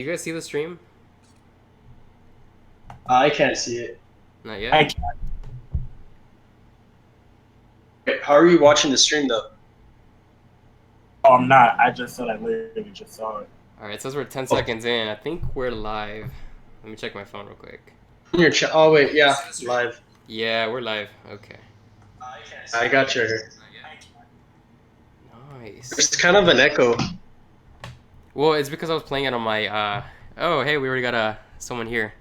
You guys see the stream? I can't see it. Not I yet? can't. Wait, how are you watching the stream though? Oh, I'm not. I just said I literally just saw it. Alright, it says we're 10 Oh, seconds in. I think we're live. Let me check my phone real quick. in your chat. Oh wait, yeah, live. Yeah, we're live. Okay. I got you here. Nice. There's kind of an echo. Well, it's because I was playing it on my, Oh, hey, we already got someone here.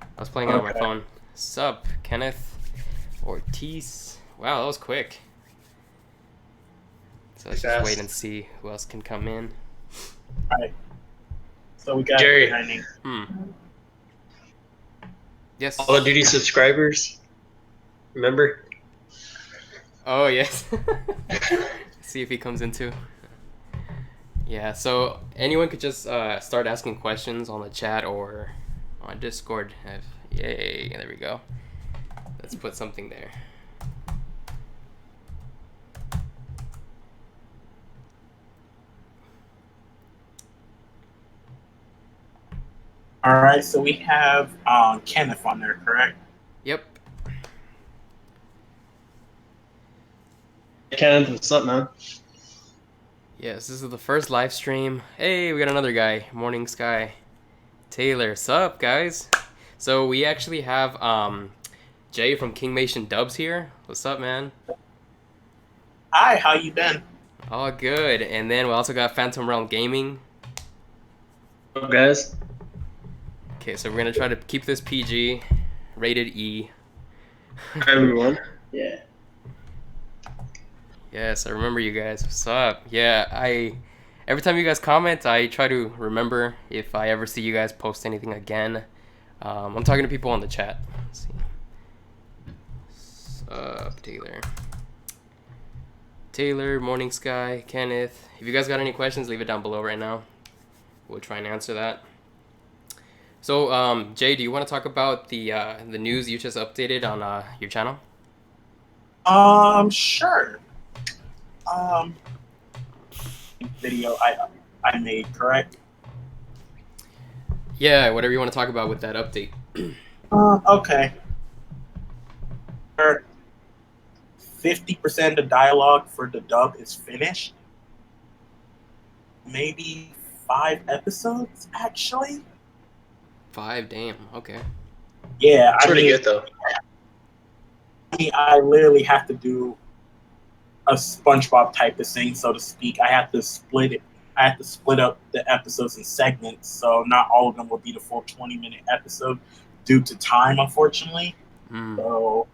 I was playing it on my Okay. phone. Sup, Kenneth Ortiz. Wow, that was quick. So let's just Fast. wait and see who else can come in. Alright. So we got Jerry. Shining. Yes. Call of Duty subscribers. Remember? Oh, yes. See if he comes in too. Yeah, so anyone could just start asking questions on the chat or on Discord. Yay, there we go. Let's put something there. Alright, so we have Kenneth on there, correct? Yep. Kenneth, what's up, man? Yes, this is the first live stream. Hey, we got another guy. Morning Sky. Taylor, sup, guys? So we actually have Jay from Kingmation Dubs here. What's up, man? Hi, how you been? All good. And then we also got Phantom Realm Gaming. What up, guys? Okay, so we're gonna try to keep this PG, rated E. Hi, everyone. Yeah. Yes, I remember you guys. What's up? Yeah, every time you guys comment, I try to remember if I ever see you guys post anything again. I'm talking to people on the chat. Let's see. What's up, Taylor? Taylor, Morning Sky, Kenneth. If you guys got any questions, leave it down below right now. We'll try and answer that. So, Jay, do you want to talk about the news you just updated on your channel? Sure. Video I made, correct? Yeah, whatever you want to talk about with that update. Okay. 50% of dialogue for the dub is finished. Maybe 5 episodes, actually. 5, damn. Okay. Yeah, It's pretty good though. I literally have to do a SpongeBob type of thing, so to speak. I have to split it. I have to split up the episodes in segments, so not all of them will be the full 20-minute episode due to time, unfortunately. So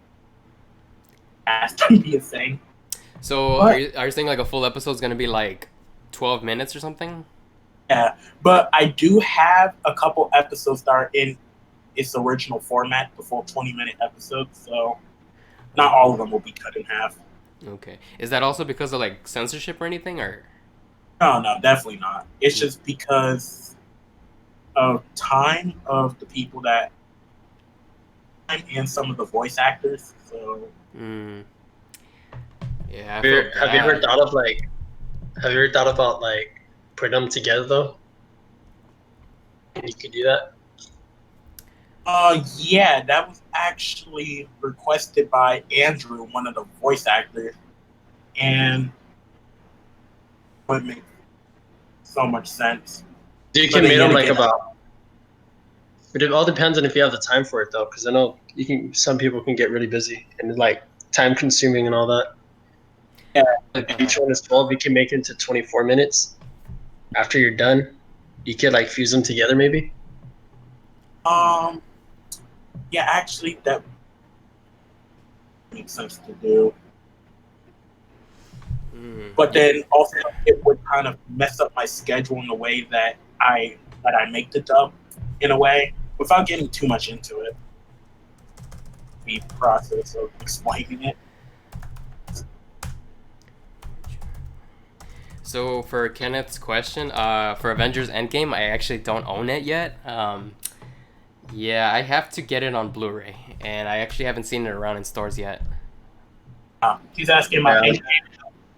has to be a thing. So But, are you saying like a full episode is gonna be like 12 minutes or something? yeah, but I do have a couple episodes that are in its original format, the full 20-minute episodes. So not all of them will be cut in half. Okay. Is that also because of like censorship or anything, or? No, definitely not. It's just because of time of the people that and some of the voice actors. So Yeah. Have you ever thought of like? Have you ever thought about like putting them together though? You could do that. yeah, that was actually requested by Andrew, one of the voice actors, and it would make so much sense. You can make them like about. But it all depends on if you have the time for it though, because I know you can. Some people can get really busy and like time consuming and all that. Yeah. If each one is 12, you can make it into 24 minutes. After you're done, you could like fuse them together maybe. Yeah, actually, that makes sense to do. But then also it would kind of mess up my schedule in the way that I make the dub in a way without getting too much into it. The process of explaining it. So for Kenneth's question, for Avengers Endgame, I actually don't own it yet. Yeah, I have to get it on Blu-ray, and I actually haven't seen it around in stores yet. He's asking about Endgame.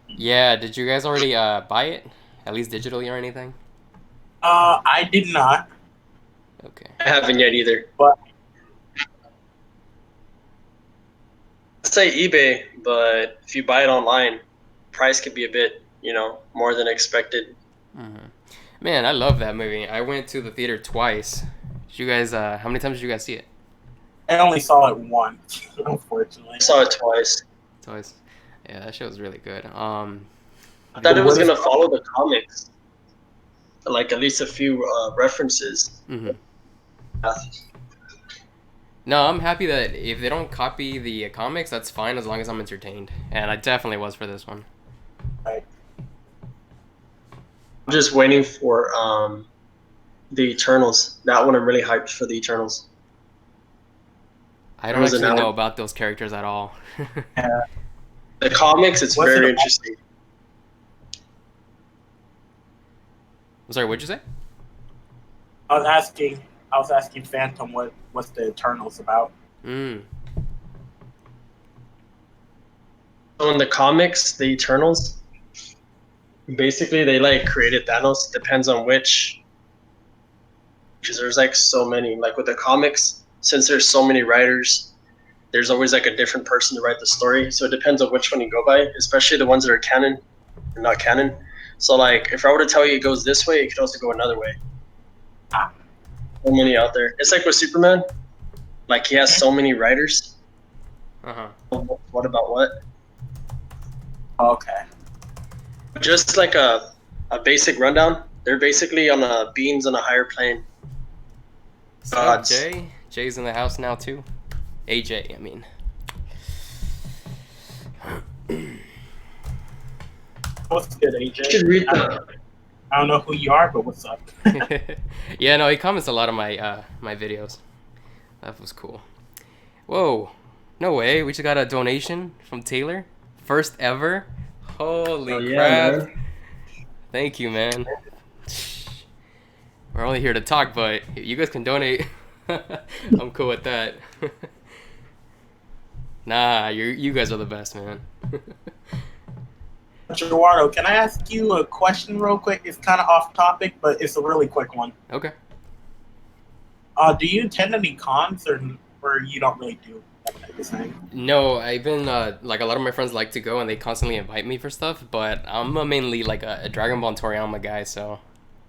Yeah, did you guys already buy it? At least digitally or anything? I did not. Okay. I haven't yet either. But I'd say eBay, but if you buy it online, price could be a bit, more than expected. Mm-hmm. Man, I love that movie. I went to the theater twice. Did you guys? How many times did you guys see it? I only saw it once, unfortunately. I saw it twice. Twice. Yeah, that show was really good. I thought it was What is gonna follow the comics, like at least a few references. Mm-hmm. No, I'm happy that if they don't copy the comics, that's fine as long as I'm entertained. And I definitely was for this one. Right. I'm just waiting for the Eternals. That one I'm really hyped for the Eternals. I That don't was actually know announced. about those characters at all. Yeah. The comics, it's What's it very about? interesting. I'm sorry, what'd you say? I was asking Phantom what's the Eternals about. Mm. So in the comics, the Eternals, basically they like created Thanos. Depends on which, because there's like so many. Like with the comics, since there's so many writers, there's always like a different person to write the story. So it depends on which one you go by, especially the ones that are canon and not canon. So like if I were to tell you it goes this way, it could also go another way. Ah. So many out there. It's like with Superman. Like he has so many writers. Uh-huh. What about what? Okay. Just like a basic rundown. They're basically on beings on a higher plane. What's up, Jay? Jay's in the house now, too. AJ, I mean. What's good, You should AJ? read the. I don't know who you are, but what's up? Yeah, no, he comments a lot of my my videos. That was cool. Whoa. No way. We just got a donation from Taylor. First ever. Holy Oh yeah, crap. man. Thank you, man. We're only here to talk, but you guys can donate. I'm cool with that. Nah, you guys are the best, man. Gerardo, can I ask you a question real quick? It's kind of off topic, but it's a really quick one. Okay. Do you attend any cons or you don't really do that type of thing? No, I've been like a lot of my friends like to go and they constantly invite me for stuff, but I'm mainly like a Dragon Ball and Toriyama guy, so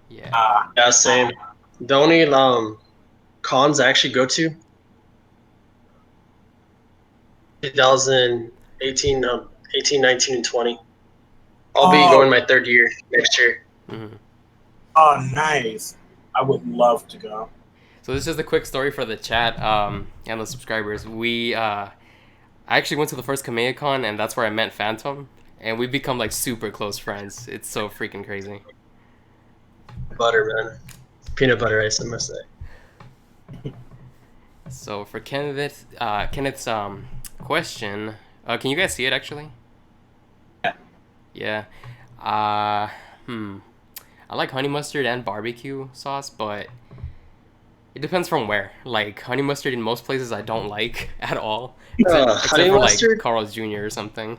yeah. Yeah, same. The only cons I actually go to 2018, 18, 19, and 20. I'll be going my third year next year. Mm-hmm. Oh, nice. I would love to go. So this is a quick story for the chat and the subscribers. I actually went to the first KamehamehaCon and that's where I met Phantom, and we've become like super close friends. It's so freaking crazy. Butter, man. Peanut butter ice, I must say. So for Kenneth's question, can you guys see it actually? Yeah. I like honey mustard and barbecue sauce, but it depends from where. Like honey mustard in most places I don't like at all, except Honey for mustard? like Carl's Jr. or something.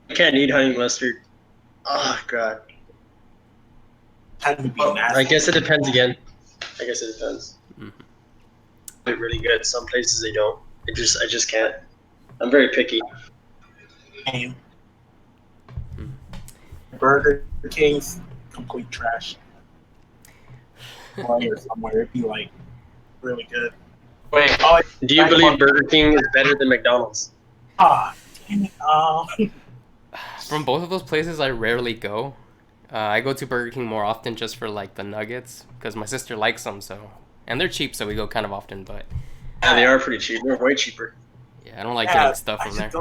I can't eat honey mustard. Oh god. Tend to be Well, nasty. I guess it depends again. I guess it depends. Mhm. They're really good. Some places they don't. I just can't. I'm very picky. Same. Mm. Burger King's complete trash. Or somewhere it'd be like really good. Wait, Oh, do you believe Burger King is better than McDonald's? damn it. From both of those places, I rarely go. I go to Burger King more often just for like the nuggets because my sister likes them, and they're cheap, so we go kind of often. But Yeah, they are pretty cheap. They're way cheaper. yeah, I don't like getting stuff from there.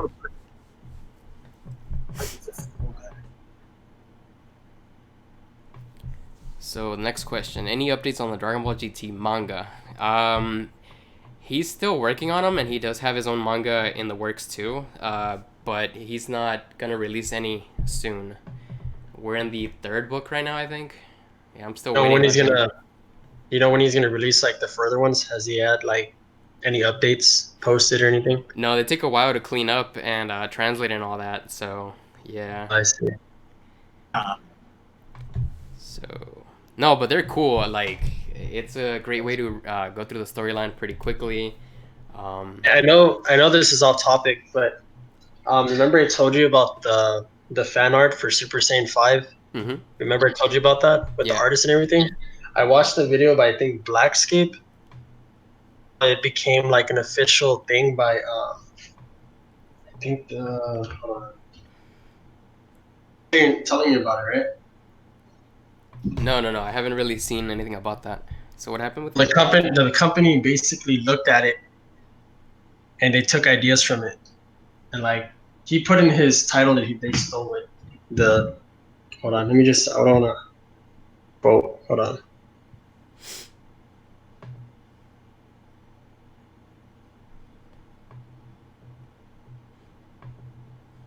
So next question: any updates on the Dragon Ball GT manga? He's still working on them, and he does have his own manga in the works too. But he's not gonna release any soon. We're in the third book right now, I think. Yeah, I'm still You know waiting. when he's gonna? You know when he's gonna release like the further ones? Has he had like any updates posted or anything? No, they take a while to clean up and translate and all that. So yeah. I see. So no, but they're cool. Like It's a great way to go through the storyline pretty quickly. I know this is off topic, but remember I told you about the fan art for Super Saiyan 5? Mm-hmm. Remember I told you about that with the Yeah. artist and everything? I watched the video by I think Blackscape. It became like an official thing by I think the hold on. Telling you about it, right? No, no, no. I haven't really seen anything about that. So what happened with The it? company basically looked at it and they took ideas from it. And like he put in his title that they stole it. The hold on, let me just I don't wanna quote. Hold on.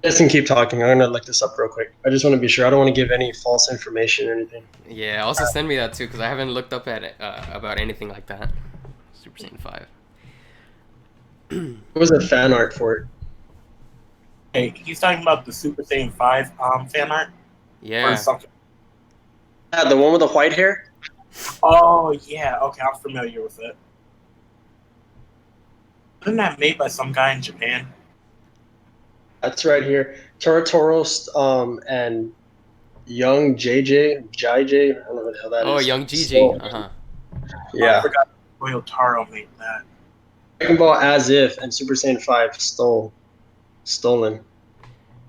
You guys can keep talking. I'm gonna look this up real quick. I just want to be sure. I don't want to give any false information or anything. Yeah, also send me that too, because I haven't looked up at it, about anything like that. Super Saiyan 5. What was the fan art for it? Hey, he's talking about the Super Saiyan 5 fan art or Yeah. something. Yeah, the one with the white hair. Oh yeah, okay, I'm familiar with it. Wasn't that made by some guy in Japan? That's right here. Toratoros and young JJ. I don't know what the hell that Oh, is. Young Gigi. So Uh-huh. I yeah, forgot Toyotaro made that. Dragon Ball As If and Super Saiyan 5 stolen.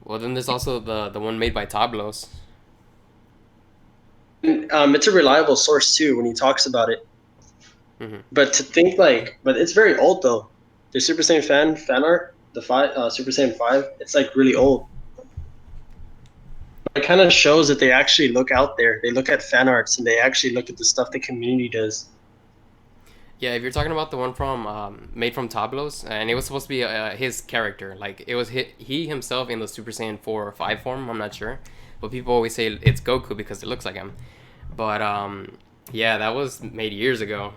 Well, then there's also the one made by Tablos. It's a reliable source too when he talks about it. Mm-hmm. But to think but it's very old though. The Super Saiyan fan art, the Super Saiyan 5, it's like really old. It kind of shows that they actually look out there. They look at fan arts and they actually look at the stuff the community does. Yeah, if you're talking about the one from made from Tablos, and it was supposed to be his character, like it was he himself in the Super Saiyan 4 or 5 form. I'm not sure, but people always say it's Goku because it looks like him. But yeah, that was made years ago.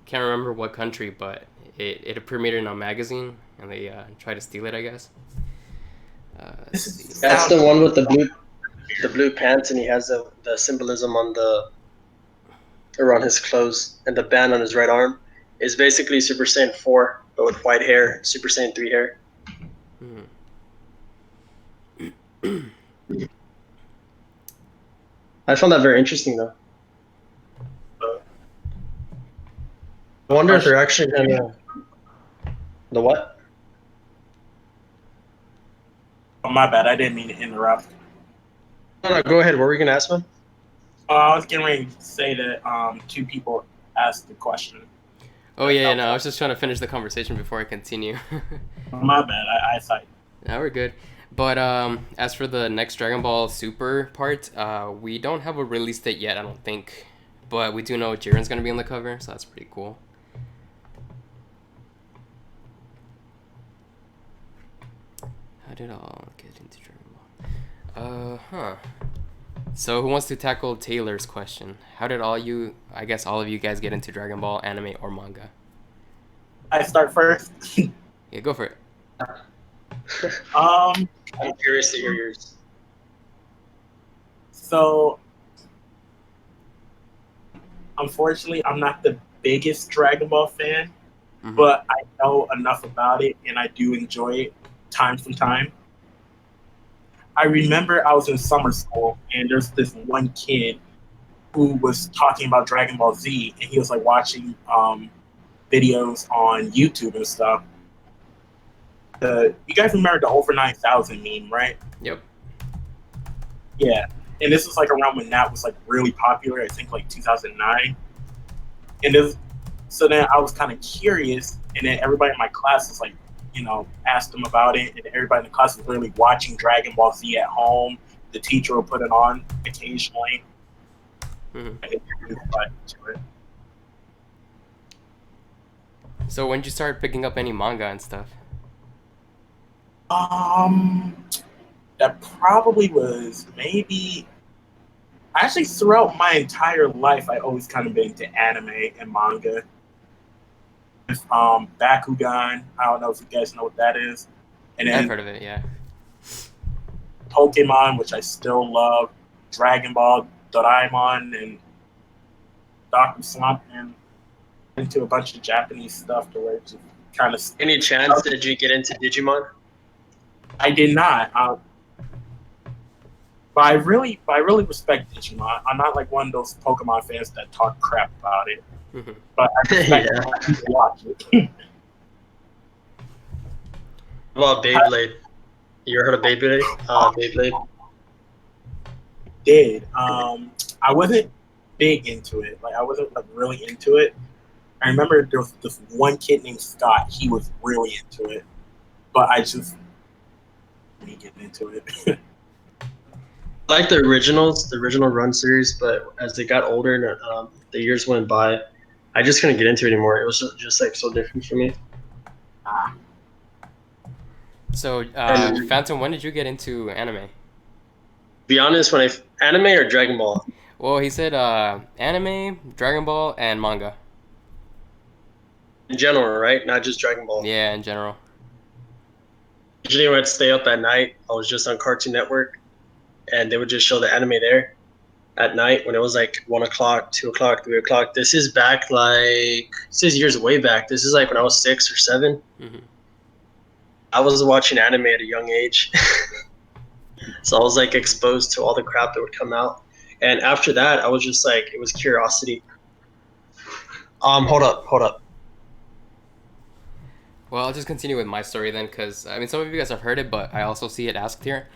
Can't remember what country, but it premiered in a magazine, and they tried to steal it, I guess. Let's see. That's the one with the blue pants and he has the symbolism on around his clothes and the band on his right arm is basically Super Saiyan 4 but with white hair, Super Saiyan 3 hair. I found that very interesting though. I wonder if they're actually gonna the what? Oh, my bad. I didn't mean to interrupt. No, go ahead. What were you gonna ask, man? I was getting ready to say that two people asked the question. Oh yeah, no, I was just trying to finish the conversation before I continue. My bad. I thought. Yeah, we're good. But as for the next Dragon Ball Super part, we don't have a release date yet, I don't think. But we do know Jiren's gonna be on the cover, so that's pretty cool. How did all get into Dragon Ball? So who wants to tackle Taylor's question? How did all of you guys get into Dragon Ball anime or manga? I start first. Yeah, go for it. I'm curious to hear yours. So unfortunately, I'm not the biggest Dragon Ball fan, but I know enough about it and I do enjoy it time from time. I remember I was in summer school and there's this one kid who was talking about Dragon Ball Z and he was like watching videos on YouTube and stuff. You guys remember the over 9,000 meme, right? Yep. Yeah. And this was like around when that was like really popular, I think like 2009. And so then I was kind of curious, and then everybody in my class was like, asked them about it, and everybody in the class was literally watching Dragon Ball Z at home. The teacher will put it on occasionally. So when did you start picking up any manga and stuff? That probably was maybe. Actually, throughout my entire life, I always kind of been into anime and manga. Bakugan, I don't know if you guys know what that is. And then I've heard of it, yeah. Pokemon, which I still love, Dragon Ball, Doraemon, and Dr. Slump and into a bunch of Japanese stuff to where it just kind of. Any chance did you get into Digimon? I did not. But I really respect Digimon. I'm not like one of those Pokemon fans that talk crap about it. Mm-hmm. But I respect Yeah. it. I need to watch it. What about Beyblade? You ever heard of Beyblade? Beyblade. Did. I wasn't big into it. Like I wasn't like really into it. I remember there was this one kid named Scott. He was really into it, but I just didn't get into it. I like the originals, the original Run series, but as they got older and the years went by, I just couldn't get into it anymore. It was just like so different for me. So, And- Phantom, when did you get into anime? Be honest, when anime or Dragon Ball, Well, he said anime, Dragon Ball, and manga. in general, right? Not just Dragon Ball. Yeah, in general. Usually when I'd stay up at night, I was just on Cartoon Network, and they would just show the anime there at night when it was like 1 o'clock, 2 o'clock, 3 o'clock. This is years way back. This is like when I was 6 or 7. Mm-hmm. I was watching anime at a young age. So I was like exposed to all the crap that would come out. And after that, I was just like, it was curiosity. Hold up. Well, I'll just continue with my story then, because I mean, some of you guys have heard it, but I also see it asked here.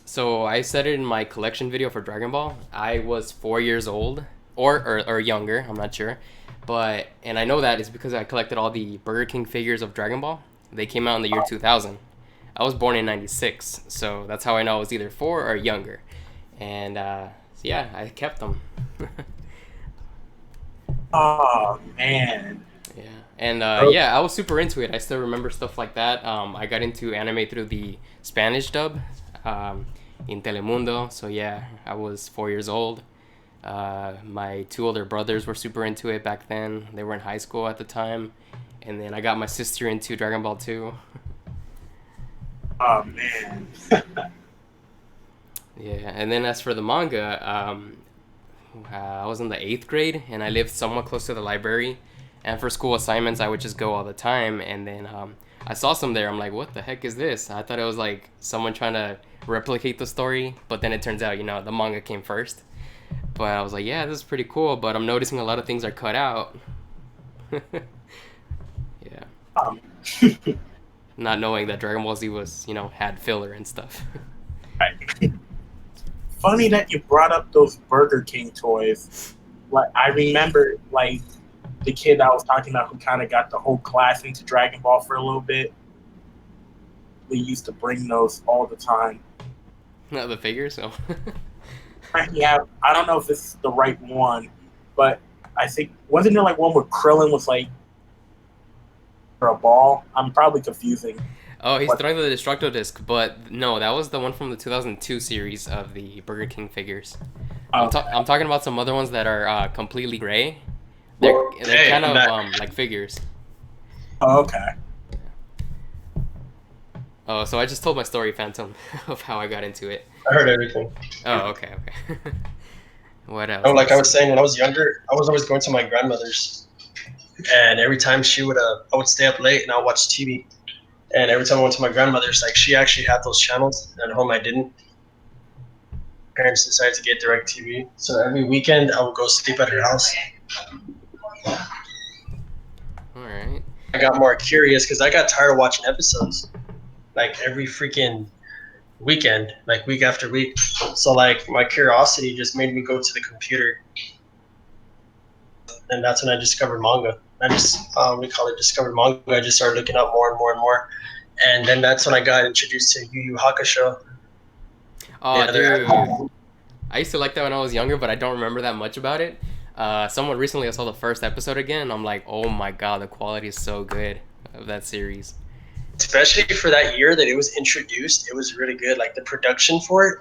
So I said it in my collection video for Dragon Ball. I was 4 years old, or younger, I'm not sure, and I know that is because I collected all the Burger King figures of Dragon Ball. They came out in the year 2000. I was born in '96, so that's how I know I was either 4 or younger, and so yeah, I kept them. Oh man. Yeah, and yeah, I was super into it. I still remember stuff like that. I got into anime through the Spanish dub in Telemundo. So yeah, I was 4 years old. My 2 older brothers were super into it back then. They were in high school at the time, and then I got my sister into Dragon Ball 2. Oh man. Yeah, and then as for the manga, I was in the 8th grade, and I lived somewhat close to the library. And for school assignments, I would just go all the time. And then I saw some there. I'm like, what the heck is this? I thought it was like someone trying to replicate the story. But then it turns out, the manga came first. But I was like, yeah, this is pretty cool. But I'm noticing a lot of things are cut out. Yeah. Not knowing that Dragon Ball Z was, had filler and stuff. Funny that you brought up those Burger King toys. Like I remember, like the kid I was talking about who kind of got the whole class into Dragon Ball for a little bit. We used to bring those all the time. Not the figures, so. Yeah, I don't know if this is the right one, but I think wasn't there like one where Krillin was like for a ball? I'm probably confusing. Oh, he's throwing the Destructo Disc, but no, that was the one from the 2002 series of the Burger King figures. I'm talking about some other ones that are completely gray. They're kind of like figures. Oh, okay. Oh, so I just told my story, Phantom, of how I got into it. I heard everything. Oh, okay. What else? Oh, like I was saying, when I was younger, I was always going to my grandmother's, and every time I would stay up late and I'll watch TV. And every time I went to my grandmother's, like she actually had those channels, and at home I didn't. Parents decided to get DirecTV, so every weekend I would go sleep at her house. All right. I got more curious because I got tired of watching episodes, like every freaking weekend, like week after week. So like my curiosity just made me go to the computer, and that's when I discovered manga. I just discovered manga. I just started looking up more and more and more, and then that's when I got introduced to Yu Yu Hakusho. Oh, dude. I used to like that when I was younger, but I don't remember that much about it. Somewhat recently, I saw the first episode again, and I'm like, oh my god, the quality is so good of that series. Especially for that year that it was introduced, it was really good. Like the production for it,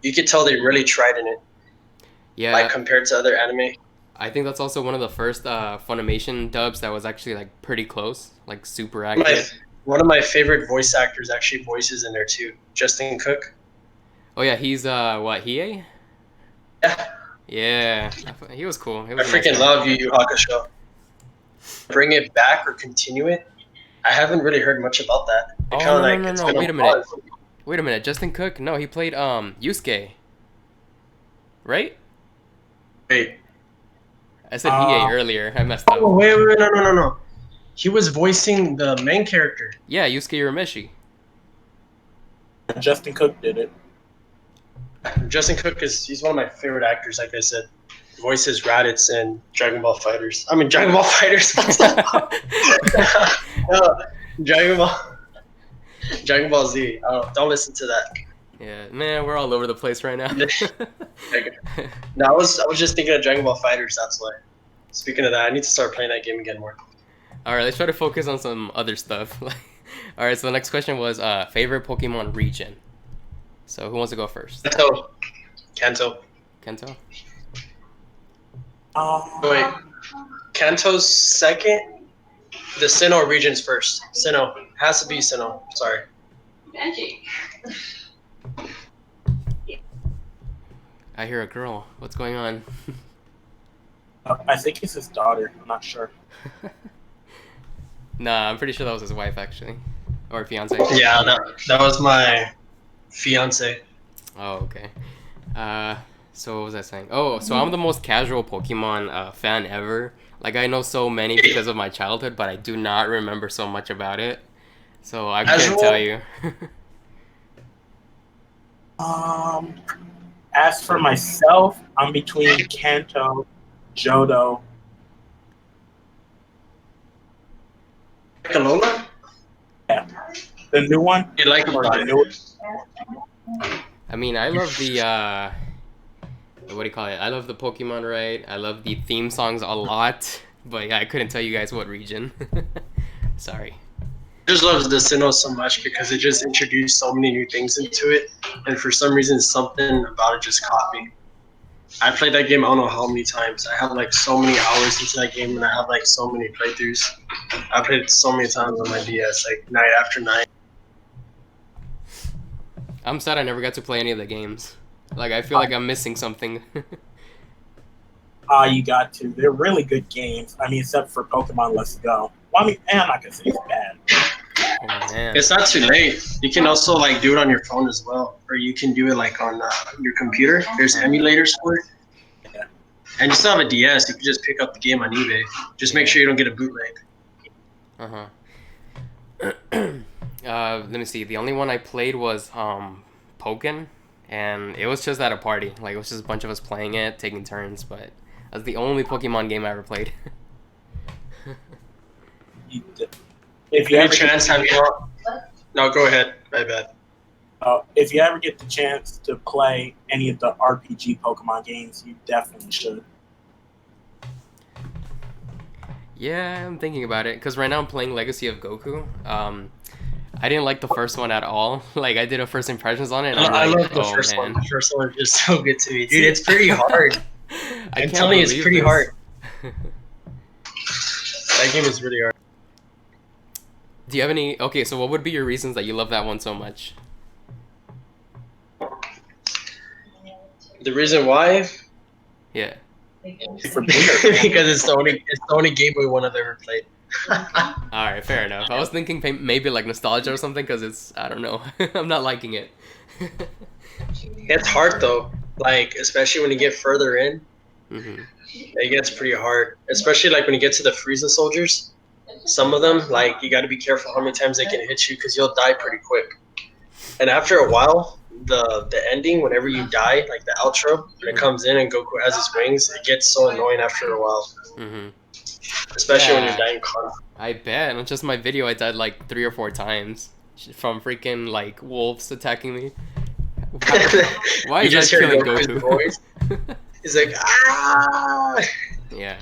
you could tell they really tried in it. Yeah. Like compared to other anime. I think that's also one of the first Funimation dubs that was actually like pretty close, like super accurate. One of my favorite voice actors actually voices in there too, Justin Cook. Oh yeah, he's what, Hiei? Yeah. Yeah, he was cool. He I was a nice freaking guy. love Yu Yu Hakusho. Bring it back or continue it? I haven't really heard much about that. It Oh kind of no no like no it's no! been Wait on a minute. pause. Wait a minute. Justin Cook? No, he played Yusuke. Right? Wait. I said Hiei Uh, earlier. I messed Oh up. wait, no. He was voicing the main character. Yeah, Yusuke Urameshi. Justin Cook did it. Justin Cook he's one of my favorite actors. Like I said, voices Raditz and Dragon Ball Fighters. I mean Dragon Ball Fighters. No, Dragon Ball. Dragon Ball Z. Don't listen to that. Yeah, man, we're all over the place right now. No, I was just thinking of Dragon Ball Fighters. That's why. Speaking of that, I need to start playing that game again more. All right, let's try to focus on some other stuff. All right, so the next question was favorite Pokemon region. So who wants to go first? Kanto. Kento? Wait, Kanto's second. The Sinnoh region's first. Sinnoh has to be Sinnoh. Sorry. I hear a girl. What's going on? I think it's his daughter. I'm not sure. Nah, I'm pretty sure that was his wife actually, or fiance. Yeah, that was my fiance. Oh, okay. So what was I saying? Oh, so I'm the most casual Pokemon fan ever. Like I know so many because of my childhood, but I do not remember so much about it. So I couldn't Casual? tell you. As for myself, I'm between Kanto, Johto. Alola? Yeah, the new one. You like Or about the it? new. I mean, I love the what do you call it? I love the Pokemon, right? I love the theme songs a lot, but yeah, I couldn't tell you guys what region. Sorry. I just love the Sinnoh so much because it just introduced so many new things into it, and for some reason, something about it just caught me. I played that game I don't know how many times. I have like so many hours into that game, and I have like so many playthroughs. I played it so many times on my DS, like night after night. I'm sad I never got to play any of the games. Like I feel like I'm missing something. You got to. They're really good games. I mean, except for Pokemon Let's Go. Well, I mean, I'm not gonna say it's bad. Oh man. It's not too late. You can also like do it on your phone as well, or you can do it like on your computer. There's emulators for it, Yeah. and you still have a DS. You can just pick up the game on eBay. Just make Yeah. sure you don't get a bootleg. Uh-huh. Let me see. The only one I played was Pokken, and it was just at a party. Like it was just a bunch of us playing it, taking turns. But that's the only Pokemon game I ever played. If you Any ever chance have you? No, go ahead. My bad. if you ever get the chance to play any of the RPG Pokemon games, you definitely should. Yeah, I'm thinking about it because right now I'm playing Legacy of Goku. I didn't like the first one at all. Like I did a first impressions on it, and I I'm like, love the oh first man. one. The first one is just so good to me, dude. It's pretty hard. I I'm can't telling you, it's believe pretty this. hard. That game is really hard. Do you have any? Okay, so what would be your reasons that you love that one so much? The reason why, Yeah. For beer. because it's the only Game Boy one I've ever played. All right, fair enough. I was thinking maybe like nostalgia or something because it's I don't know. I'm not liking it. It's hard though, like especially when you get further in, Hmm. it gets pretty hard. Especially like when you get to the Frieza soldiers. Some of them, like you got to be careful how many times they can hit you because you'll die pretty quick. And after a while, the ending, whenever you die, like the outro, when it comes in and Goku has his wings, it gets so annoying after a while. Hmm. Especially when Yeah. you're dying constantly. I bet. On just my video, I died like 3 or 4 times from freaking like wolves attacking me. Why You is just that hear killing Goku's Goku? voice. He's like, ah! Yeah.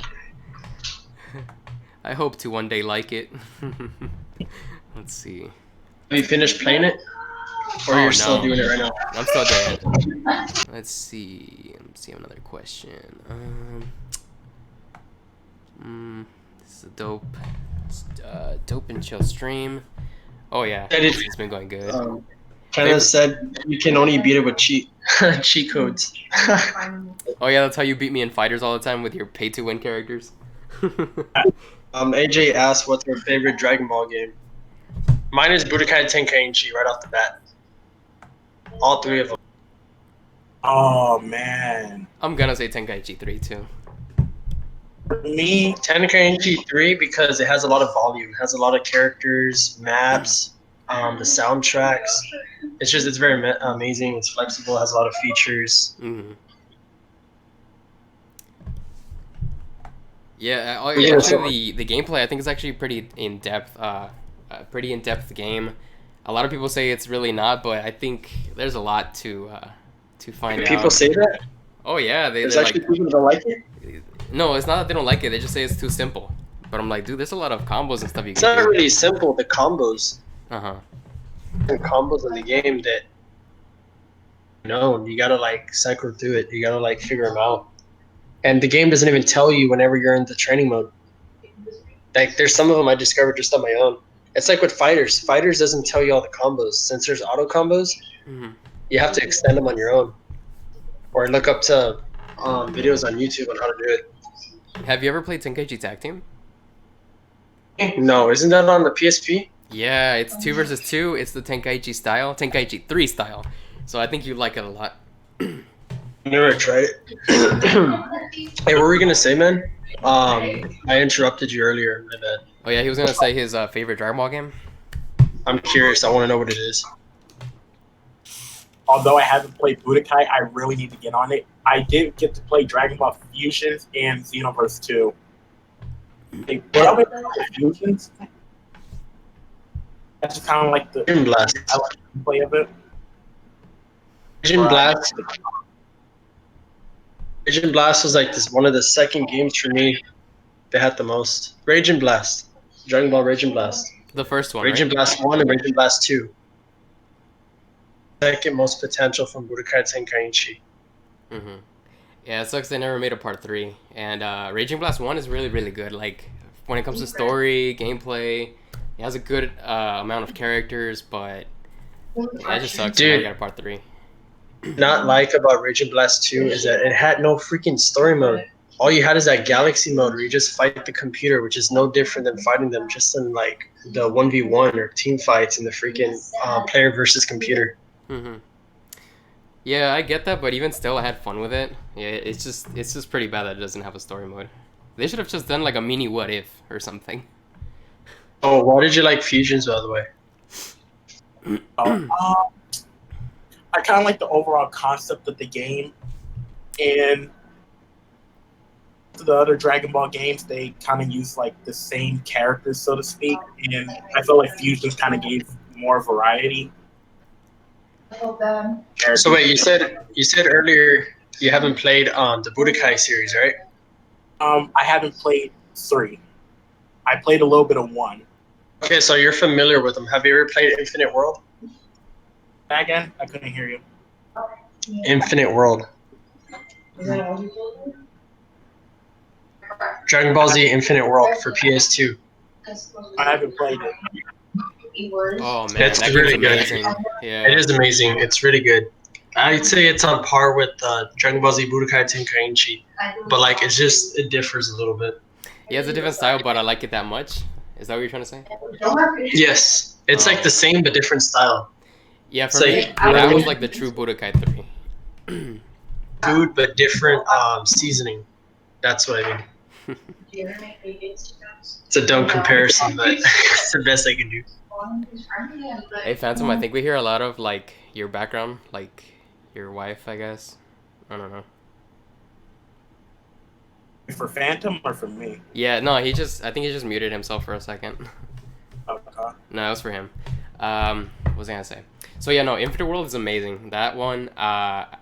I hope to one day like it. Let's see. Have you finished playing it? Or Oh, you're still no. doing it right now? I'm still doing it. Let's see. Another question. This is a dope and chill stream. Oh yeah, I did- it's been going good. China said you can only beat it with cheat codes. Oh yeah, that's how you beat me in fighters all the time with your pay-to-win characters. AJ asked what's her favorite Dragon Ball game. Mine is Budokai Tenkaichi right off the bat. All three of them. Oh man. I'm gonna say Tenkaichi 3 too. Me, Tenkaichi 3 because it has a lot of volume, it has a lot of characters, maps, the soundtracks. It's very amazing. It's flexible, has a lot of features. Mm-hmm. Yeah, Yeah, actually, the gameplay I think is actually pretty in depth. A pretty in depth game. A lot of people say it's really not, but I think there's a lot to find out. People say that? Oh yeah, There's actually people that don't like it? No, it's not that they don't like it. They just say it's too simple. But I'm like, dude, there's a lot of combos and stuff you It's can not do. really simple, the combos. Uh-huh. The combos in the game that you gotta like cycle through it. You gotta like figure them out. And the game doesn't even tell you whenever you're in the training mode. Like there's some of them I discovered just on my own. It's like with fighters. Fighters doesn't tell you all the combos. Since there's auto combos, Mm-hmm. you have to extend them on your own, or look up to videos on YouTube on how to do it. Have you ever played Tenkaichi Tag Team? No, isn't that on the PSP? Yeah, it's 2 versus 2. It's the Tenkaichi style, Tenkaichi 3 style. So I think you'd like it a lot. Never tried it. Hey, what were we gonna say, man? I interrupted you earlier. My bad. Oh yeah, he was gonna say his favorite Dragon Ball game. I'm curious. I want to know what it is. although I haven't played Budokai, I really need to get on it. I did get to play Dragon Ball Fusions and Xenoverse 2. They probably Fusions. That's just kind of like the Vision Blast. I like the play of it. Vision Blast. Raging Blast was like one of the second games for me that had the most. Raging Blast. Dragon Ball Raging Blast. The first one, Raging right? Blast 1 and Raging Blast 2. Second most potential from Budokai Tenkaichi. Mm-hmm. Yeah, it sucks they never made a part 3. And Raging Blast 1 is really, really good. Like, when it comes to story, gameplay, it has a good amount of characters, but yeah, it just sucks they never got a part 3. Not like about Raging Blast 2 is that it had no freaking story mode. All you had is that galaxy mode where you just fight the computer, which is no different than fighting them just in like the 1v1 or team fights in the freaking player versus computer. Mm-hmm. Yeah, I get that, but even still, I had fun with it. Yeah, it's just pretty bad that it doesn't have a story mode. They should have just done like a mini what if or something. Oh, why did you like Fusions, by the way? I kind of like the overall concept of the game, and the other Dragon Ball games, they kind of use like the same characters, so to speak, and I feel like Fusions kind of gave more variety. So wait, you said earlier you haven't played the Budokai series, right? I haven't played 3. I played a little bit of 1. Okay, so you're familiar with them. Have you ever played Infinite World? Again, I couldn't hear you. Infinite World. Dragon Ball Z Infinite World for PS2. I haven't played it. Oh man, It's that game's really good. amazing. Yeah. It is amazing. It's really good. I'd say it's on par with Dragon Ball Z Budokai Tenkaichi, but like it differs a little bit. He has a different style, but I like it that much. Is that what you're trying to say? Yes, it's like the same but different style. Yeah, for It's me, like- that was like the true Budokai 3. Food but different seasoning. That's what I mean. It's a dumb comparison, but it's the best I can do. Hey Phantom, I think we hear a lot of like your background, like your wife, I guess. I don't know. For Phantom or for me? Yeah, no, I think he just muted himself for a second. Okay. No, it was for him. What was I gonna say? So yeah, no, Infinite World is amazing. That one,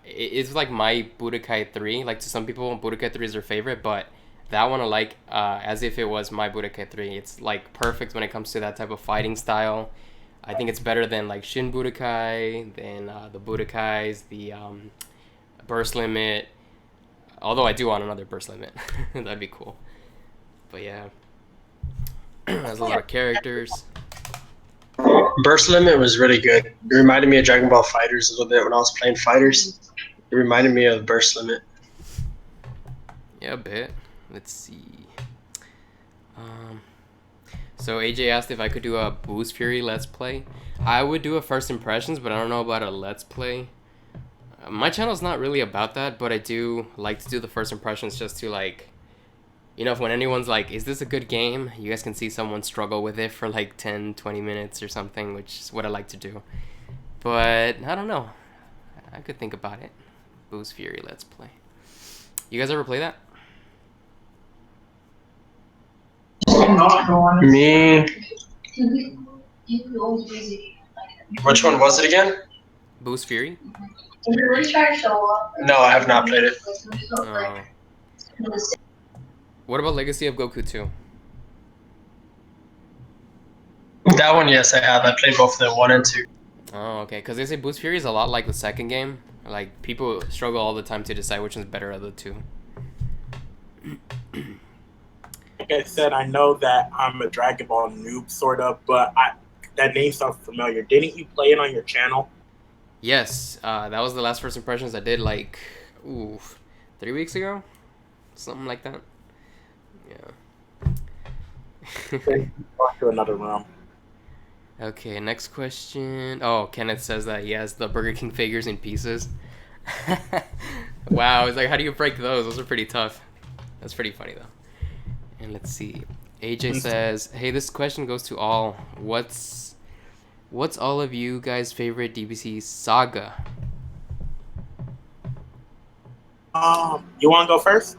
it's like my Budokai 3. Like to some people, Budokai 3 is their favorite, but that one I like as if it was my Budokai 3. It's like perfect when it comes to that type of fighting style. I think it's better than like Shin Budokai, than the Budokais, the burst limit. Although I do want another burst limit. That'd be cool. But yeah. There's a lot of characters. Burst Limit was really good. It reminded me of Dragon Ball Fighters a little bit when I was playing Fighters. It reminded me of Burst Limit. Yeah, a bit. Let's see. So AJ asked if I could do a Boost Fury Let's Play. I would do a first impressions, but I don't know about a Let's Play. My channel's not really about that, but I do like to do the first impressions just to like, you know, if when anyone's like, is this a good game? You guys can see someone struggle with it for like 10, 20 minutes or something, which is what I like to do. But I don't know. I could think about it. Boost Fury Let's Play. You guys ever play that? Me. Which one was it again? Boost Fury? No, I have not played it. Oh. What about Legacy of Goku 2? That one, yes, I have. I played both of them, 1 and 2. Oh, okay. Because they say Boost Fury is a lot like the second game. Like, people struggle all the time to decide which one's better of the two. Like I said, I know that I'm a Dragon Ball noob, sort of, but that name sounds familiar. Didn't you play it on your channel? Yes, that was the last first impressions I did, like, 3 weeks ago? Something like that. Yeah. On to another room. Okay, next question. Oh, Kenneth says that he has the Burger King figures in pieces. Wow, it's like, how do you break those? Those are pretty tough. That's pretty funny, though. And let's see. AJ says, hey, this question goes to all. What's all of you guys' favorite DBC saga? You want to go first?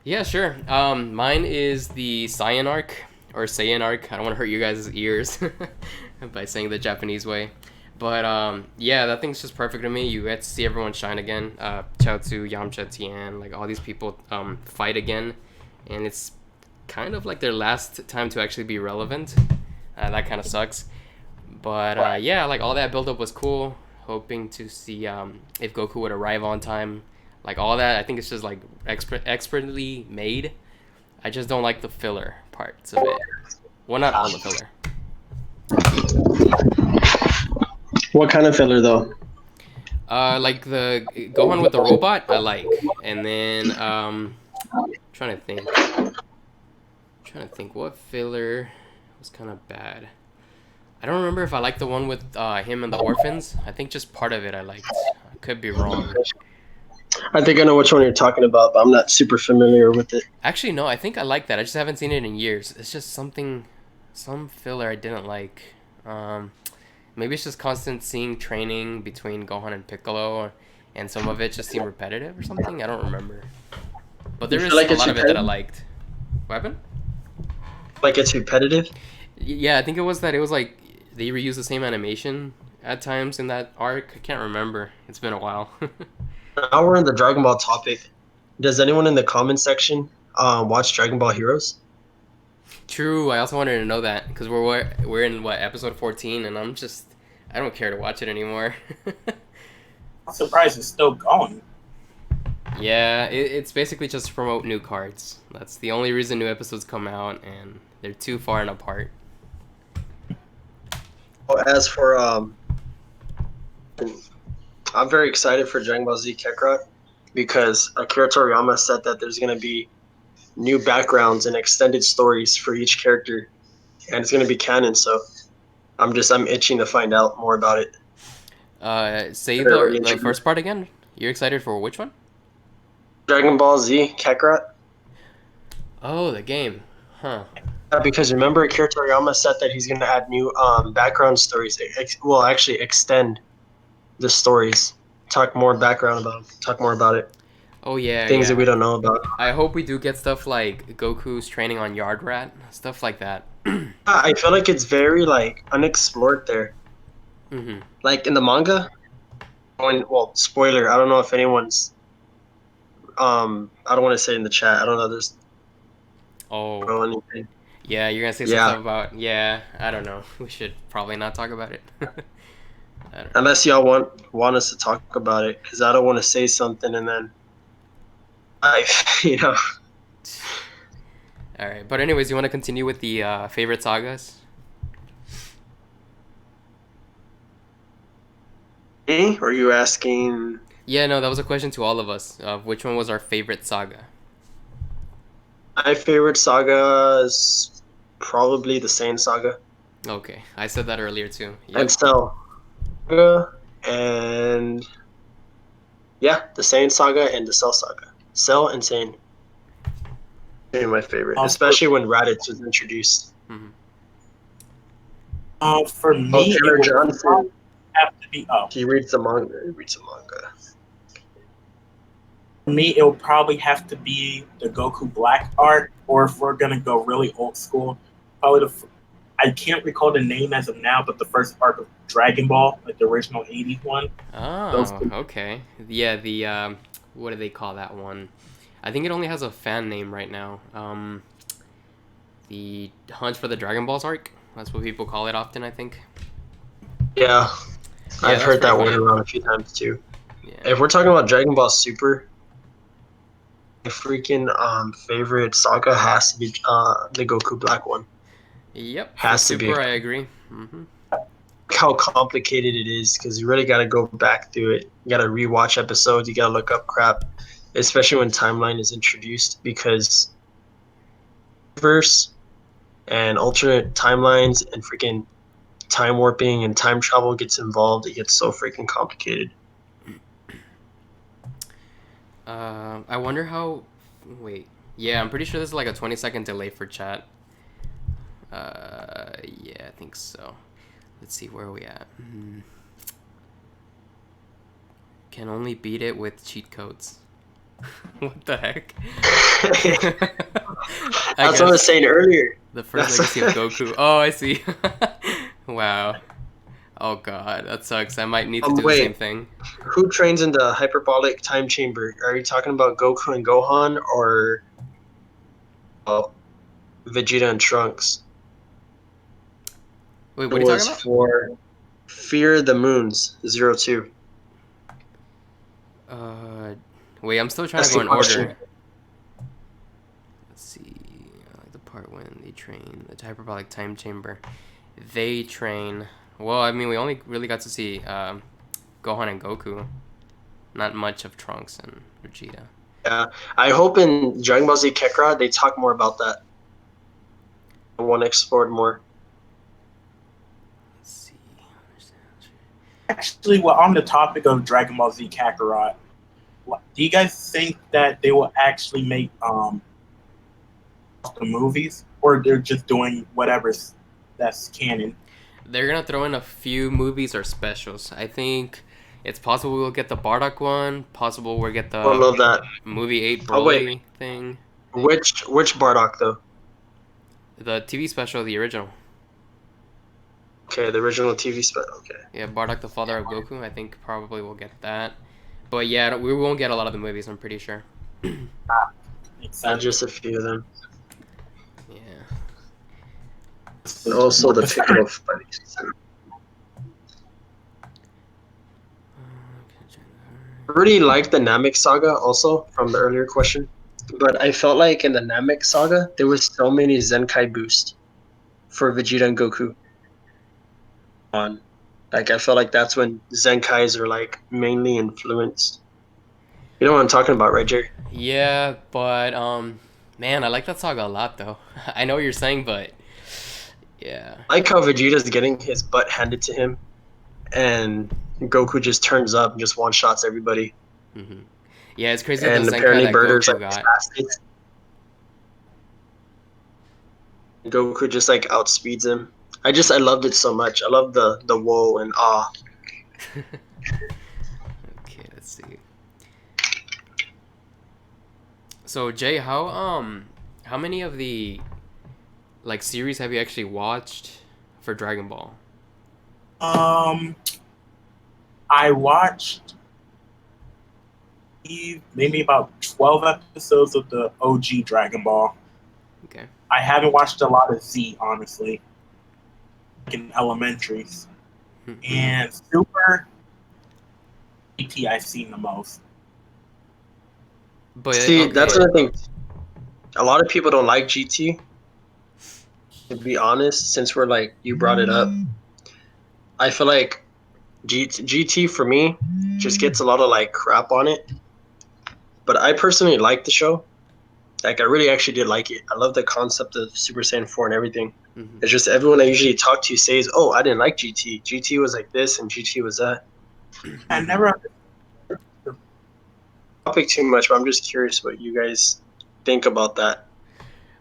Yeah, sure. Mine is the Saiyan arc, or Saiyan arc. I don't want to hurt you guys' ears by saying the Japanese way. But yeah, that thing's just perfect to me. You get to see everyone shine again. Chaozu, Yamcha, Tien, like all these people fight again. And it's kind of like their last time to actually be relevant. That kind of sucks. But yeah, like all that build-up was cool. Hoping to see if Goku would arrive on time. Like all that, I think it's just like expertly made. I just don't like the filler parts of it. Well, not all the filler. What kind of filler, though? Like the Gohan with the robot, I like. And then trying to think what filler was kind of bad. I don't remember if I liked the one with him and the orphans. I think just part of it I liked. I could be wrong. I think I know which one you're talking about, but I'm not super familiar with it. Actually, no, I think I like that. I just haven't seen it in years. It's just some filler I didn't like. Maybe it's just constant seeing training between Gohan and Piccolo, and some of it just seemed repetitive or something. I don't remember. But there is like a it's lot of it that I repetitive? liked. What happened? Like it's repetitive? Yeah, I think it was that it was like they reused the same animation at times in that arc. I can't remember. It's been a while. Now we're in the Dragon Ball topic. Does anyone in the comment section watch Dragon Ball Heroes? True. I also wanted to know that because we're in what, episode 14, and I don't care to watch it anymore. I'm surprised it's still going. Yeah, it's basically just to promote new cards. That's the only reason new episodes come out, and they're too far and apart. Well, as for I'm very excited for Dragon Ball Z Kakarot because Akira Toriyama said that there's going to be new backgrounds and extended stories for each character, and it's going to be canon. So I'm itching to find out more about it. Say the first part again. You're excited for which one? Dragon Ball Z Kakarot. Oh, the game. Huh. Because remember, Akira Toriyama said that he's going to add new background stories. Actually extend the stories. Talk more background about them. Talk more about it. Oh yeah, Things that we don't know about. I hope we do get stuff like Goku's training on Yard Rat, stuff like that. I feel like it's very like unexplored there. Mm-hmm. Like in the manga. Spoiler. I don't know if anyone's. I don't want to say in the chat. I don't know. There's. Oh. Anything. Yeah, you're gonna say some stuff about. Yeah, I don't know. We should probably not talk about it. Unless y'all want us to talk about it, because I don't want to say something and then. All right, but anyways, you want to continue with the favorite sagas? Me? Or are you asking? Yeah, no, that was a question to all of us. Which one was our favorite saga? My favorite saga is probably the Saiyan saga Okay, I said that earlier too. and Yep. Cell saga, and yeah, the Saiyan saga and the Cell saga. Cell and Saiyan are my favorite, For especially when Raditz was introduced. Hmm. for Oh, me, it Taylor will Johnson. have to be He reads the manga. He reads the manga. For me, it will probably have to be the Goku Black arc, or if we're gonna go really old school, probably I can't recall the name as of now, but the first arc of Dragon Ball, like the original '80s one. Those Oh, two. okay. Yeah, the what do they call that one? I think it only has a fan name right now. The Hunt for the Dragon Balls arc. That's what people call it often, I think. Yeah, Yeah, I've that was heard pretty that word funny. around a few times too. Yeah. If we're talking about Dragon Ball Super, my freaking favorite saga has to be the Goku Black one. Yep. For Has to be. Super, I agree. Hmm. How complicated it is because you really got to go back through it. You got to rewatch episodes. You got to look up crap, especially when timeline is introduced because verse and alternate timelines and freaking time warping and time travel gets involved. It gets so freaking complicated. I wonder how. Wait. Yeah, I'm pretty sure there's like a 20-second delay for chat. Yeah, I think so. Let's see, where are we at? Can only beat it with cheat codes. What the heck? I That's what I was guess saying earlier. the first That's legacy of Goku. Oh, I see. Wow. Oh god, that sucks. I might need to do the same wait. thing. Who trains in the hyperbolic time chamber? Are you talking about Goku and Gohan or Vegeta and Trunks? Wait, It what are you talking was about? for Fear the Moons 02. Uh, Wait, I'm still trying to That's go the in question. order. Let's see. I like the part when they train the hyperbolic time chamber. They train. Well, I mean, we only really got to see Gohan and Goku. Not much of Trunks and Vegeta. Yeah, I hope in Dragon Ball Z Kakarot they talk more about that. I want to explore it more. Let's see. Actually, well, on the topic of Dragon Ball Z Kakarot, do you guys think that they will actually make the movies, or they're just doing whatever's that's canon? They're gonna throw in a few movies or specials. I think it's possible we'll get the Bardock one. Possible we'll get I the love that. movie 8 Oh wait, Broly thing. which Bardock though? The TV special, the original. Okay, the original TV special. Okay, Yeah, Bardock, the father of Goku. I think probably we'll get that. But yeah, we won't get a lot of the movies. I'm pretty sure. Makes not sense. just a few of them, Yeah. and also the Piccolo fights. I really liked the Namek saga also from the earlier question, but I felt like in the Namek saga there was so many Zenkai boosts for Vegeta and Goku on. Like I felt like that's when Zenkais are like mainly influenced. You know what I'm talking about, right, Jerry? Yeah, but man, I like that saga a lot though. I know what you're saying, but yeah. I like how Vegeta's getting his butt handed to him, and Goku just turns up and just one shots everybody. Hmm. Yeah, it's crazy the And Zenkai apparently that Burter's like Goku got. fastest. Goku just like outspeeds him. I loved it so much. I love the whoa and ah. Okay, let's see. So Jay, how many of the like series have you actually watched for Dragon Ball? Um, I watched maybe about 12 episodes of the OG Dragon Ball. Okay. I haven't watched a lot of Z, honestly, like in elementaries. And Super GT I've seen the most. But See, that's okay. what I think. A lot of people don't like GT. To be honest, since we're like you brought it up, I feel like GT for me just gets a lot of like crap on it, but I personally like the show. Like I really actually did like it. I love the concept of Super Saiyan 4 and everything. Mm-hmm. It's just everyone I usually talk to says, "Oh, I didn't like GT. GT was like this, and GT was that." I never. Topic too much, but I'm just curious what you guys think about that.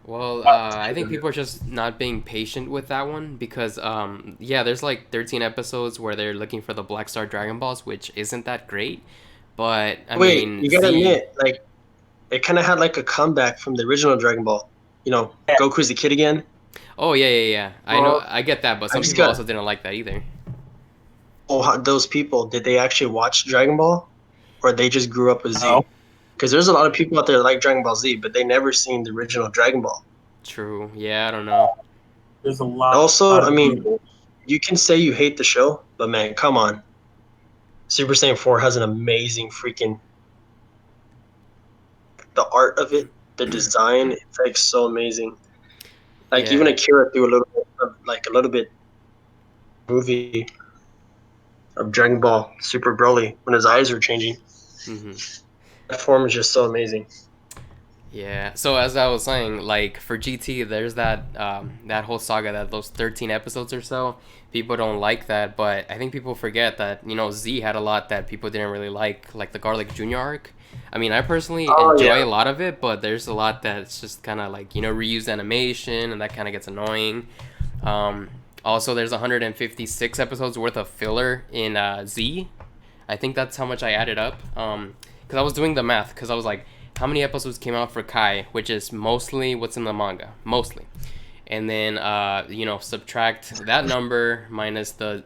Well, I think people are just not being patient with that one because, yeah, there's like 13 episodes where they're looking for the Black Star Dragon Balls, which isn't that great. But I Wait, mean, you gotta Z. admit, like it kind of had like a comeback from the original Dragon Ball. You know, Yeah. Goku's the kid again. Oh yeah, yeah, yeah. I know, Well, I get that, but I some just people got also didn't like that either. those people. Did they actually watch Dragon Ball, or they just grew up with Z? No, Because there's a lot of people out there that like Dragon Ball Z, but they never seen the original Dragon Ball. True. Yeah, I don't know. there's a lot Also, I of mean, people. you can say you hate the show, but man, come on. Super Saiyan 4 has an amazing freaking the art of it, the design, it's like so amazing. Like even Yeah. Akira threw a little bit of like a little bit movie of Dragon Ball Super Broly when his eyes were changing. Mm-hmm. That form is just so amazing. Yeah. So as I was saying, like for GT, there's that whole saga, that those 13 episodes or so. People don't like that, but I think people forget that Z had a lot that people didn't really like the Garlic Junior arc. I mean, I personally Oh enjoy yeah. a lot of it, but there's a lot that's just kind of like reused animation, and that kind of gets annoying. Um, Also, there's 156 episodes worth of filler in Z. I think that's how much I added up. Because I was doing the math, because I was like, how many episodes came out for Kai, which is mostly what's in the manga, mostly. And then, subtract that number minus the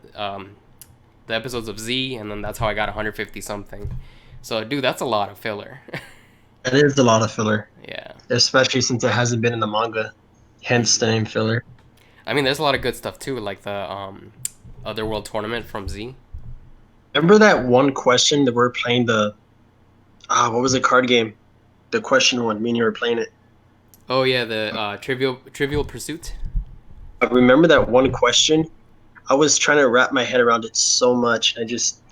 episodes of Z, and then that's how I got 150 something. So, dude, that's a lot of filler. It is a lot of filler, Yeah. especially since it hasn't been in the manga. Hence the name filler. I mean, there's a lot of good stuff too, like the Otherworld tournament from Z. Remember that one question that we're playing what was the card game? The question one, me and you were playing it. Oh yeah, the Trivial Pursuit. I remember that one question. I was trying to wrap my head around it so much.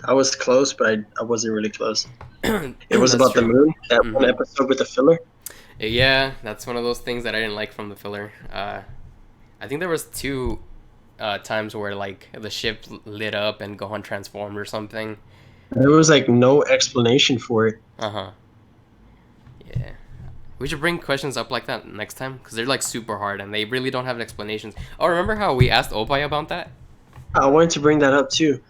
I was close, but I wasn't really close. It was That's about the true. moon, that one Hmm. episode with the filler. Yeah, that's one of those things that I didn't like from the filler. I think there was two times where like the ship lit up and Gohan transformed or something. There was like no explanation for it. Uh huh. Yeah. We should bring questions up like that next time because they're like super hard and they really don't have explanations. Oh, remember how we asked Opai about that? I wanted to bring that up too.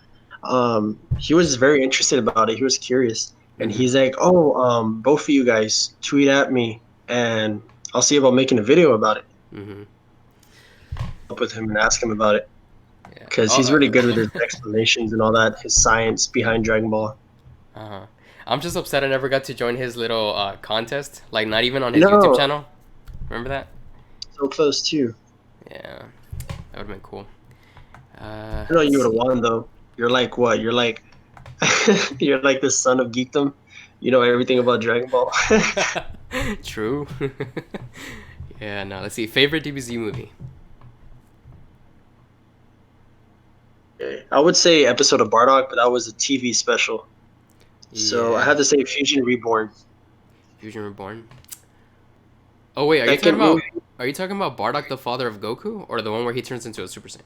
He was very interested about it. He was curious, and Mm-hmm. he's like, "Oh, both of you guys tweet at me, and I'll see about making a video about it." Mm-hmm. Up with him and ask him about it Yeah. because Oh. he's really good with his explanations and all that, his science behind Dragon Ball. Uh-huh. I'm just upset I never got to join his little contest. Like, not even on his YouTube No, channel. Remember that? so close too. Yeah, that would have been cool. I know you Let's would have see. won though. You're like what? You're like you're like the son of geekdom. You know everything about Dragon Ball. True. Yeah, no, let's see. Favorite DBZ movie? I would say episode of Bardock, but that was a TV special. So I Yeah, have to say Fusion Reborn. Fusion Reborn. Oh, wait, Second movie, are you talking about Bardock, the father of Goku? Or the one where he turns into a Super Saiyan?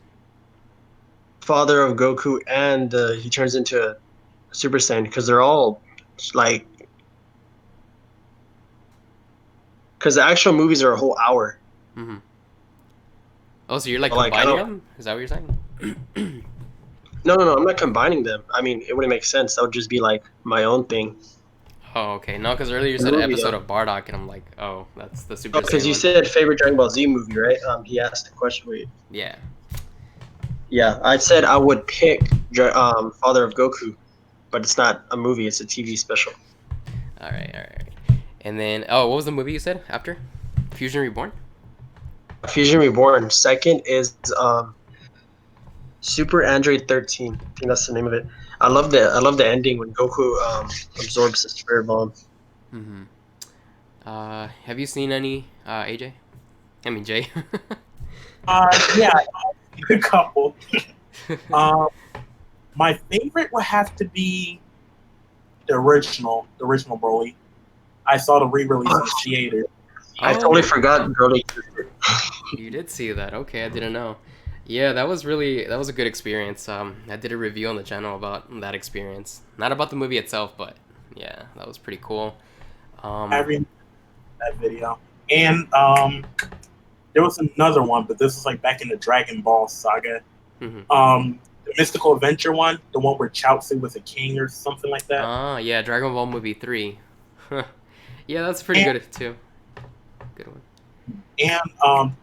father of Goku, and he turns into a Super Saiyan because they're all like because the actual movies are a whole hour. Mm-hmm. Oh, so you're like Like I combining don't. them? Is that what you're saying? No. I'm not combining them. I mean, it wouldn't make sense. That would just be like my own thing. Oh, okay. No, because earlier you The said an movie episode though. of Bardock, and I'm like, oh, that's the Super Oh, because Saiyan you one. said favorite Dragon Ball Z movie, right? He asked the question. Wait. Yeah. Yeah, I said I would pick Father of Goku, but it's not a movie; it's a TV special. All right, all right. And then, oh, what was the movie you said after? Fusion Reborn? Fusion Reborn. Second is Super Android 13. I think that's the name of it. I love the ending when Goku absorbs the spirit bomb. Mm-hmm. Have you seen any, AJ? I mean, Jay. Yeah, a couple. Um, My favorite would have to be the original Broly. I saw the re-release in the theater. I totally Oh, forgot Broly. you did see that. Okay, I didn't know. Yeah, that was a good experience. I did a review on the channel about that experience. Not about the movie itself, but yeah, that was pretty cool. I remember that video. And there was another one, but this was like back in the Dragon Ball saga. Mhm. The Mystical Adventure one, the one where Chaozu was a king or something like that. Yeah, Dragon Ball movie 3. Yeah, that's pretty And, good too. Good one. and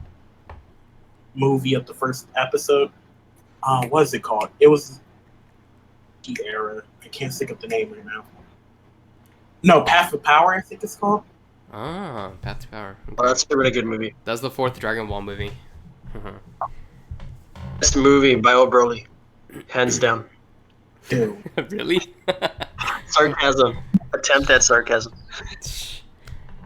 movie of the first episode. What is it called? It was the era. I can't think of the name right now. No, Path of Power, I think it's called. Path to Power. Oh, Okay. that's a really good movie. That's the fourth Dragon Ball movie. Best movie by old Broly, hands down. Dude. Really? Sarcasm. Attempt at sarcasm.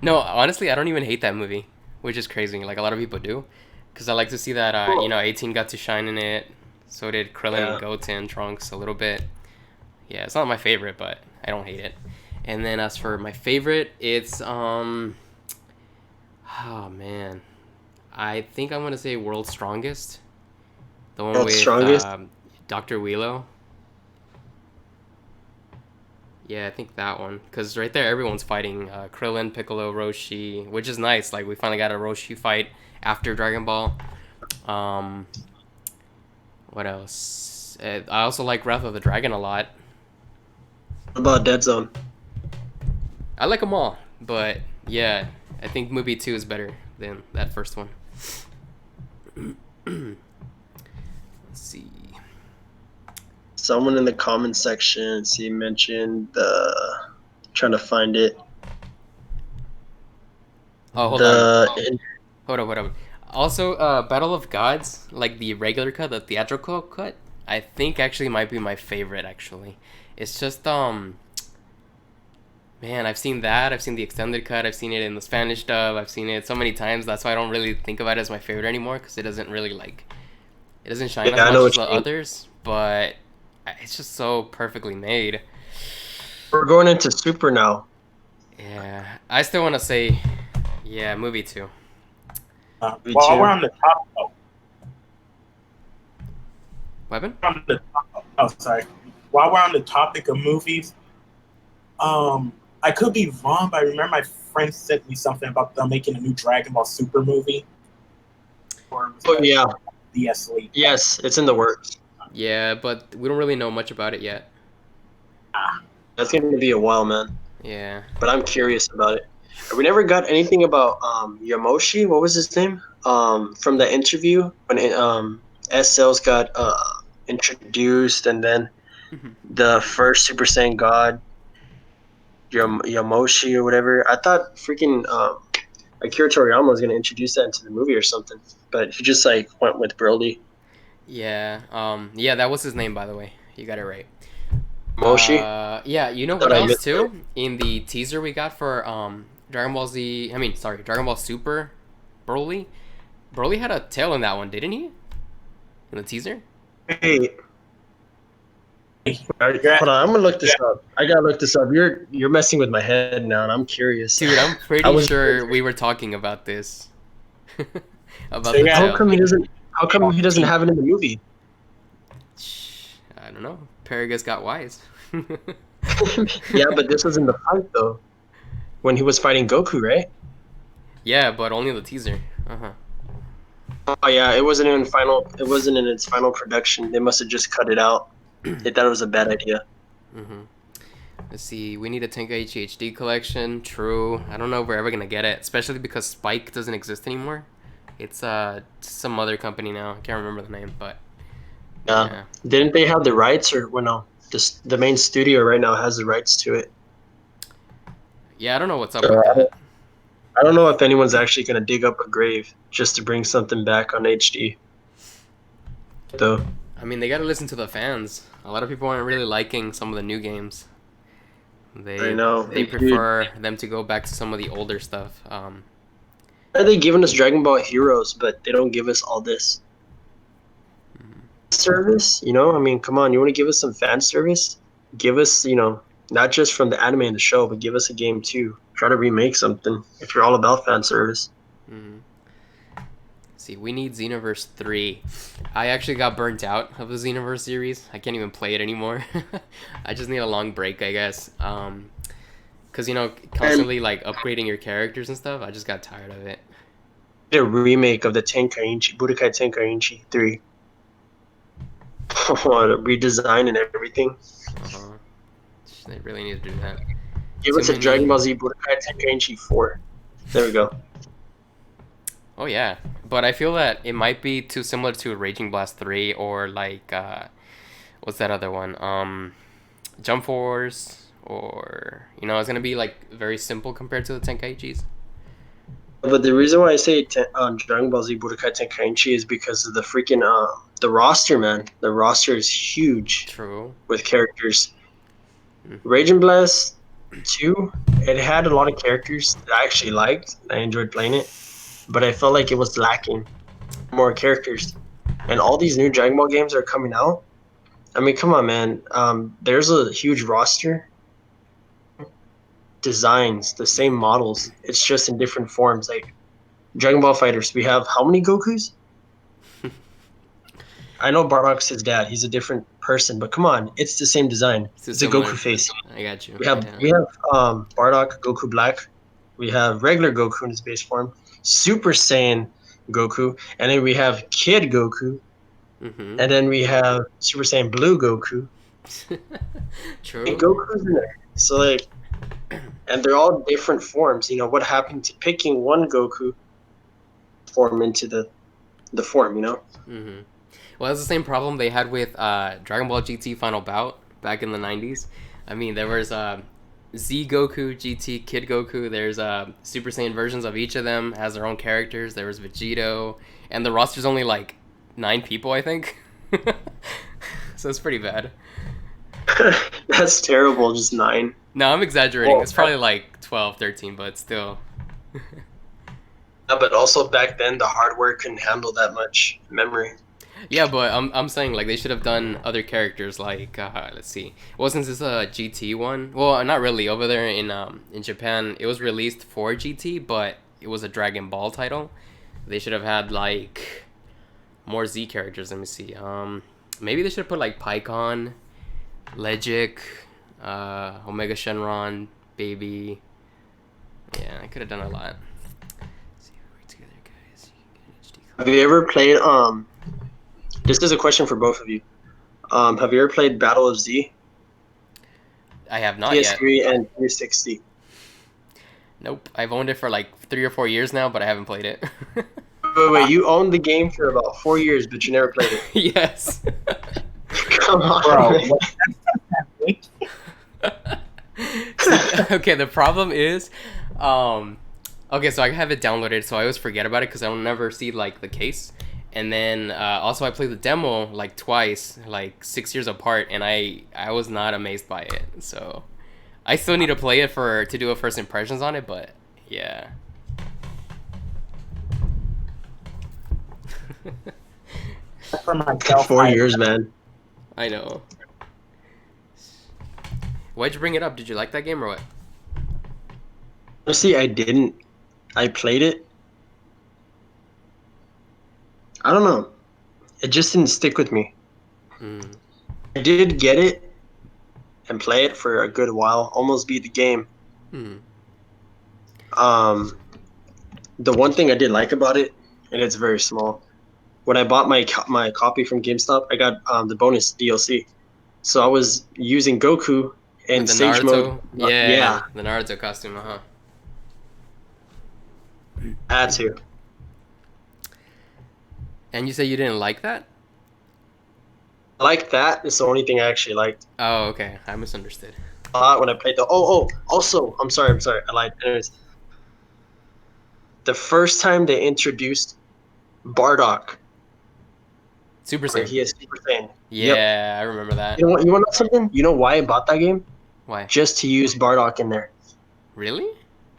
No, honestly, I don't even hate that movie, which is crazy. Like a lot of people do, because I like to see that 18 got to shine in it. So did Krillin and Goten, Trunks a little bit. Yeah, it's not my favorite, but I don't hate it. And then as for my favorite, it's oh man, I think I'm gonna say World's Strongest, the one World's with Strongest? Dr. Wheelo. Yeah, I think that one. Because right there, everyone's fighting. Krillin, Piccolo, Roshi, which is nice. Like, we finally got a Roshi fight after Dragon Ball. What else? I also like Wrath of the Dragon a lot. What about Dead Zone? I like them all. But, yeah, I think movie 2 is better than that first one. Let's see. Someone in the comment section, mentioned trying to find it. Oh, hold on. Hold up. Also, Battle of Gods, like the regular cut, the theatrical cut, I think actually might be my favorite, actually. It's just, man, I've seen that, I've seen the extended cut, I've seen it in the Spanish dub, I've seen it so many times, that's why I don't really think about it as my favorite anymore, because it doesn't really, it doesn't shine as much as the others, but it's just so perfectly made. We're going into Super now. Yeah, I still want to say, yeah, movie 2. While we're on the top, Weapon? Sorry. While we're on the topic of movies, I could be wrong, but I remember my friend sent me something about them making a new Dragon Ball Super movie. Oh yeah. Yes, it's in the works. Yeah, but we don't really know much about it yet. That's gonna be a while, man. Yeah. But I'm curious about it. We never got anything about Yamoshi. What was his name? From the interview when SLs got introduced, and then the first Super Saiyan God, Yamoshi or whatever. I thought freaking Akira Toriyama was gonna introduce that into the movie or something, but he just like went with Broly. Yeah. Yeah, that was his name, by the way. You got it right. Moshi. Yeah, you know what else too? In the teaser we got for Dragon Ball Super Broly. Broly had a tail in that one, didn't he? In the teaser? Hey. Hold on, I'm gonna look this up. I gotta look this up. You're messing with my head now, and I'm curious. Dude, I'm pretty sure we were talking about this. About the tail. How come he doesn't have it in the movie? I don't know. Paragus got wise. Yeah, but this was in the fight though, when he was fighting Goku, right? Yeah, but only the teaser. Oh yeah, it wasn't in its final production. They must have just cut it out. They thought it was a bad idea. Let's see. We need a Tenkaichi HD collection. True. I don't know if we're ever gonna get it, especially because Spike doesn't exist anymore. It's some other company now. I can't remember the name, but yeah. Didn't they have the rights, or well, no? The main studio right now has the rights to it. Yeah, I don't know what's up with that. I don't know if anyone's actually gonna dig up a grave just to bring something back on HD. Though. I mean, they gotta listen to the fans. A lot of people aren't really liking some of the new games. I know. They prefer them to go back to some of the older stuff. Why are they giving us Dragon Ball Heroes, but they don't give us all this? service, you know? I mean, come on, you want to give us some fan service? Give us, you know, not just from the anime and the show, but give us a game too. Try to remake something if you're all about fan service. Mm-hmm. See, we need Xenoverse 3. I actually got burnt out of the Xenoverse series. I can't even play it anymore. I just need a long break, I guess. Cause you know, constantly like upgrading your characters and stuff. I just got tired of it. A remake of the Tenkaichi, Budokai Tenkaichi 3. What a redesign and everything. Uh-huh. They really need to do that. Give Too us a Dragon many. Ball Z Budokai Tenkaichi 4. There we go. Oh yeah, but I feel that it might be too similar to Raging Blast 3 or like what's that other one? Jump Force, or you know, it's gonna be like very simple compared to the Tenkaichis. But the reason why I say Dragon Ball Z Budokai Tenkaichi is because of the freaking the roster, man. The roster is huge True. with characters. Mm. Raging Blast 2, it had a lot of characters that I actually liked. I enjoyed playing it, but I felt like it was lacking more characters. And all these new Dragon Ball games are coming out. I mean, come on, man. There's a huge roster, designs, the same models. It's just in different forms. Like Dragon Ball Fighters, we have how many Gokus? I know Bardock's his dad. He's a different person, but come on, it's the same design. It's too It's a Goku similar. face. I got you. We have Yeah. we have Bardock Goku Black. We have regular Goku in his base form, Super Saiyan Goku, and then we have Kid Goku, Mm-hmm. and then we have Super Saiyan Blue Goku. True. And Goku's in there. So like, and they're all different forms. You know what happened to picking one Goku form into the form? You know. Mm-hmm. Well, that's the same problem they had with Dragon Ball GT Final Bout back in the 90s. I mean, there was Z Goku, GT, Kid Goku. There's Super Saiyan versions of each of them, has their own characters. There was Vegito, and the roster's only like 9 people, I think. So it's pretty bad. That's terrible. Just 9. No, I'm exaggerating. Well, It's probably like 12, 13, but still. yeah, but also back then the hardware couldn't handle that much memory. Yeah, but I'm saying like they should have done other characters like let's see. Well, since it's a GT one, well, not really. Over there in Japan, it was released for GT, but it was a Dragon Ball title. They should have had like more Z characters. Let me see. Maybe they should have put like Pycon, Legic, Omega Shenron, Baby. Yeah, I could have done a lot. Let's see, we work together, guys. Have you ever played this is a question for both of you. Have you ever played Battle of Z? I have not yet. PS3 and 360. Nope. I've owned it for like 3 or 4 years now, but I haven't played it. Wait, you owned the game for about 4 years, but you never played it. Yes. Come on, Bro, man. See, okay, the problem is, okay, so I have it downloaded, so I always forget about it because I'll never see like the case. And then also I played the demo like twice, like 6 years apart, and I was not amazed by it. So I still need to play it to do a first impressions on it, but yeah. For myself, 4 years, man. I know. Why'd you bring it up? Did you like that game or what? Honestly, I didn't. I played it. I don't know. It just didn't stick with me. Mm. I did get it and play it for a good while. Almost beat the game. Mm. The one thing I did like about it, and it's very small. When I bought my copy from GameStop, I got the bonus DLC. So I was using Goku in With the Sage Naruto? mode. Yeah, the Naruto costume, I had to. And you say you didn't like that? I like that. It's the only thing I actually liked Oh, okay. I misunderstood. a lot when I played the. Also, I'm sorry. I lied. Anyways, the first time they introduced Bardock, Super where Saiyan. he is Super Saiyan. Yeah, Yep. I remember that. You know what? You want to know something? You know why I bought that game? Why? Just to use Bardock in there. Really?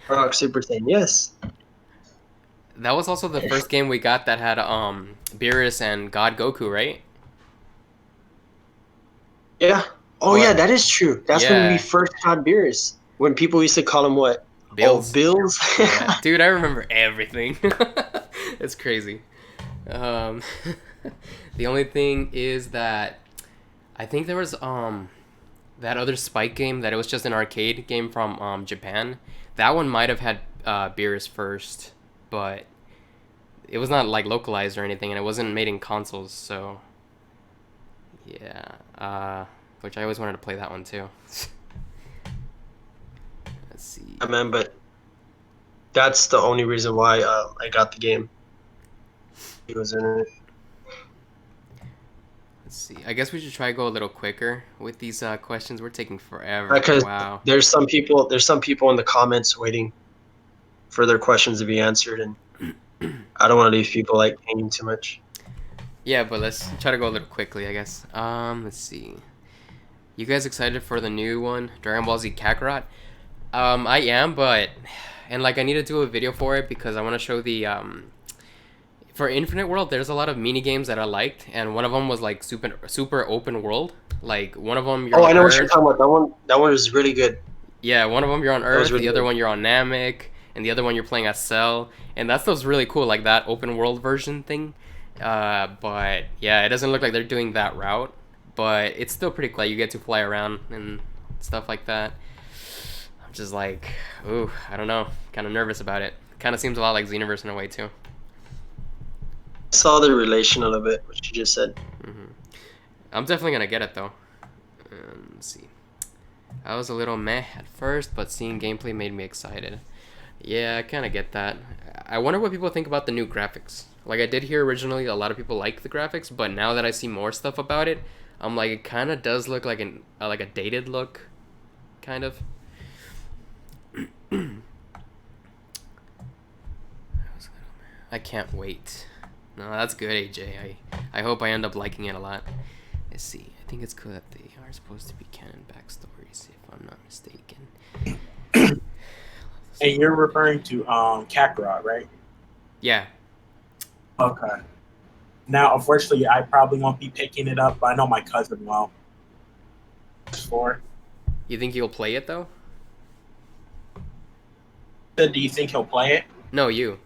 Bardock Super Saiyan. Yes. That was also the first game we got that had Beerus and God Goku, right? Yeah. Oh But yeah, that is true. That's when we yeah, first had beers. When people used to call them what? Oh, Bills. Bills. Yeah, dude, I remember everything. It's crazy. Um, the only thing is that I think there was that other Spike game that it was just an arcade game from Japan. That one might have had beers first, but it was not like localized or anything, and it wasn't made in consoles. So yeah, which I always wanted to play that one too. Let's see. Yeah, man, but that's the only reason why I got the game. He was in it. Let's see. I guess we should try to go a little quicker with these questions. We're taking forever. Because Wow. there's some people in the comments waiting for their questions to be answered, and I don't want to leave people like hanging too much. Yeah, but let's try to go a little quickly, I guess. Let's see. You guys excited for the new one, Dragon Ball Z Kakarot? I am, but and like I need to do a video for it because I want to show the for Infinite World. There's a lot of mini games that I liked, and one of them was like super open world. Like one of them you're Oh, on I know what you're Earth. talking about. That one was really good. Yeah, one of them you're on That was Earth, really the other good. one you're on Namek, and the other one you're playing as Cell, and that stuff's really cool, like that open world version thing. But yeah, it doesn't look like they're doing that route, but it's still pretty cool. Like, you get to fly around and stuff like that. I'm just like, ooh, I don't know, kind of nervous about it. Kind of seems a lot like Xenoverse in a way too. I saw the relation a little bit, what you just said. hmm I'm definitely gonna get it though. Let's see. I was a little meh at first, but seeing gameplay made me excited. Yeah, I kind of get that. I wonder what people think about the new graphics. Like, I did hear originally a lot of people like the graphics, but now that I see more stuff about it, I'm like, it kind of does look like like a dated look, kind of. I can't wait. No, that's good, AJ. I hope I end up liking it a lot. Let's see. I think it's cool that they are supposed to be canon backstories, if I'm not mistaken. And you're referring to Kakarot, right? Yeah. Okay. Now, unfortunately, I probably won't be picking it up, but I know my cousin will. For. You think you'll play it though? Do you think he'll play it? No, you.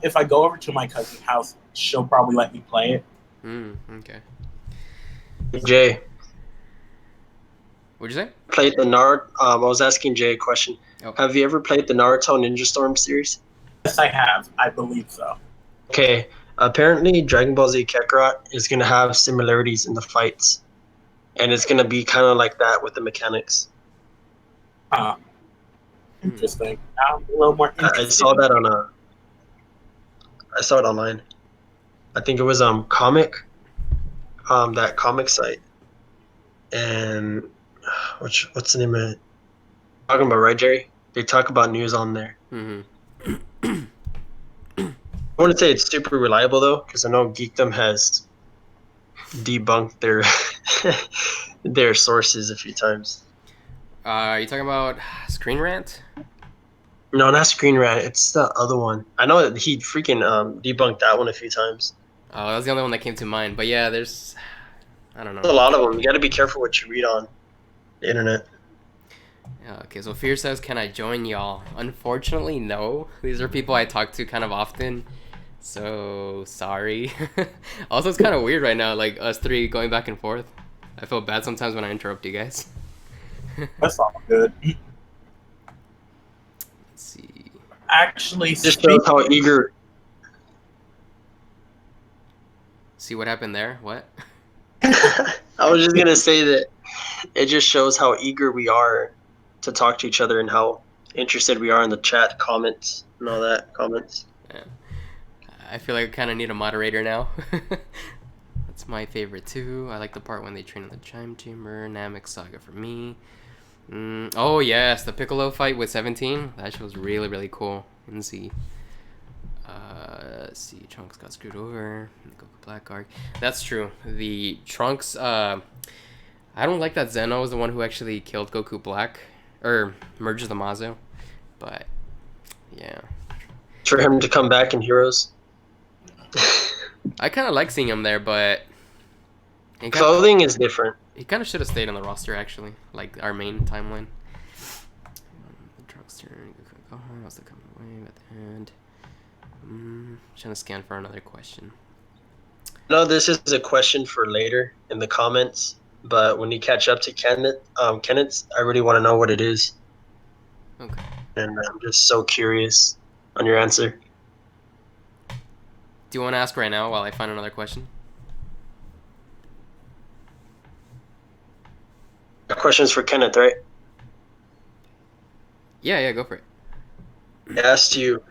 If I go over to my cousin's house, she'll probably let me play it. Okay. Jay, What'd you say? played the Naruto. I was asking Jay a question. Oh. Have you ever played the Naruto Ninja Storm series? Yes, I have. I believe so. Okay, apparently Dragon Ball Z Kakarot is gonna have similarities in the fights, and it's gonna be kind of like that with the mechanics. Interesting. I'm a little more interested. I saw that on I saw it online. I think it was comic, that comic site, and what's the name of it? Talking about, right, Jerry? They talk about news on there. Mm-hmm. I wouldn't say it's super reliable though, because I know Geekdom has debunked their their sources a few times. Are you talking about Screen Rant? No, not Screen Rant. It's the other one. I know that he freaking debunked that one a few times. Oh, that was the only one that came to mind. But yeah, there's, I don't There's a know. lot of them. You got to be careful what you read on the internet. Okay, so Fear says, can I join y'all? Unfortunately, no. These are people I talk to kind of often. So, sorry. Also, it's kind of weird right now, like us three going back and forth. I feel bad sometimes when I interrupt you guys. That's all good. Let's see. Actually, Just shows how eager. See what happened there? What? I was just gonna say that it just shows how eager we are to talk to each other and how interested we are in the chat comments and all that comments. Yeah. I feel like I kind of need a moderator now. That's my favorite too. I like the part when they train in the Chime Chamber. Namek Saga for me. Oh yes, the Piccolo fight with 17. That shit was really, really cool. Let's see. Let's see. Trunks got screwed over. Goku Black Arc. That's true. The Trunks. I don't like that Zeno was the one who actually killed Goku Black, or merged the Mazo. But yeah. For him to come back in Heroes. I kind of like seeing him there, but Clothing is different. He kind of should have stayed on the roster, actually, like our main timeline. The drugstore. How's the coming away at the end? Trying to scan for another question. No, this is a question for later in the comments. But when you catch up to Kenneth, I really want to know what it is. Okay. And I'm just so curious on your answer. Do you want to ask right now while I find another question? Questions for Kenneth, right? Yeah, go for it. I asked you,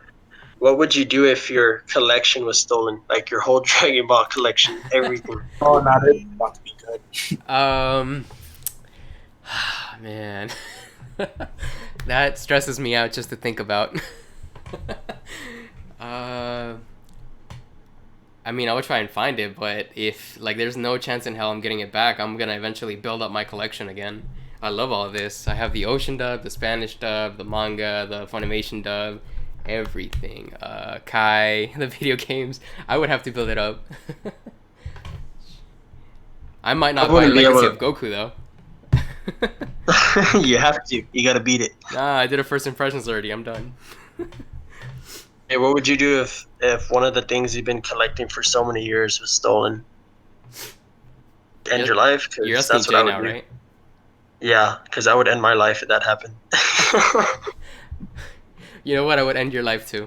what would you do if your collection was stolen? Like your whole Dragon Ball collection, everything. Oh, not it. About to be good. Man, that stresses me out just to think about. I mean, I would try and find it, but if like there's no chance in hell I'm getting it back, I'm gonna eventually build up my collection again. I love all of this. I have the Ocean dub, the Spanish dub, the manga, the Funimation dub, everything. Kai, the video games. I would have to build it up. I might not buy Legacy of Goku though. You have to. You gotta beat it. Nah, I did a first impressions already. I'm done. Hey, what would you do if one of the things you've been collecting for so many years was stolen? End your life? You're asking Jay now, right? Yeah, because I would end my life if that happened. You know what? I would end your life too.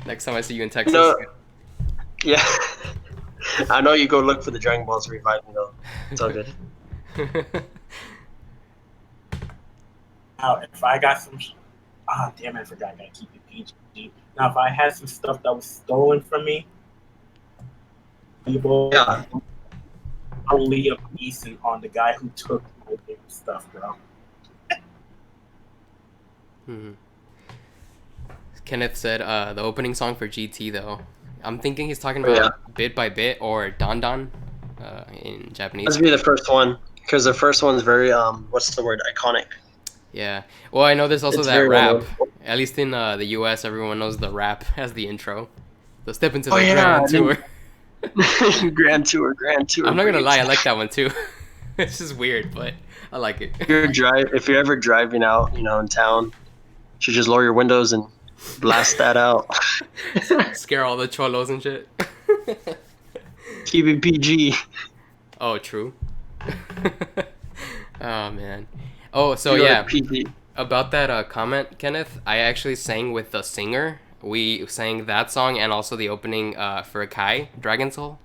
Next time I see you in Texas. No, yeah. I know you go look for the Dragon Balls to revive me though. It's all good. Now, if I got some, damn it, I forgot. I gotta keep it PG. Now, if I had some stuff that was stolen from me, Yeah. I'll leave a decent on the guy who took my damn stuff, bro. Kenneth said the opening song for GT though. I'm thinking he's talking about Bit by Bit or Dan Dan in Japanese. Let's be the first one because the first one's very what's the word, iconic. Yeah. Well, I know there's also It's that rap. well. At least in the US, everyone knows the rap as the intro. The step into the Grand Tour. Grand Tour. I'm not gonna lie, I like that one too. It's just weird, but I like it. If you're ever driving out, in town, you should just lower your windows and blast that out. Scare all the cholos and shit. Keep it PG. Oh, true. Oh man. Oh, so yeah. About that comment, Kenneth, I actually sang with the singer. We sang that song and also the opening for Kai, Dragon Soul.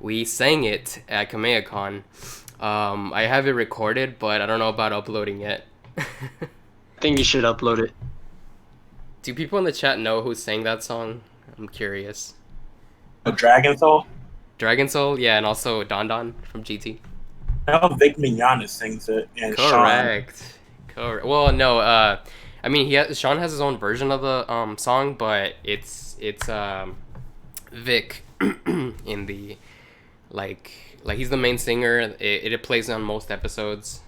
We sang it at KamehaCon. I have it recorded, but I don't know about uploading it. I think you should upload it. Do people in the chat know who sang that song? I'm curious. Dragon Soul? Dragon Soul, yeah, and also Dan Dan from GT. No, Vic Mignogna sings it. And Correct. Well, no, I mean, Sean has his own version of the song, but it's Vic in the like he's the main singer. It plays on most episodes.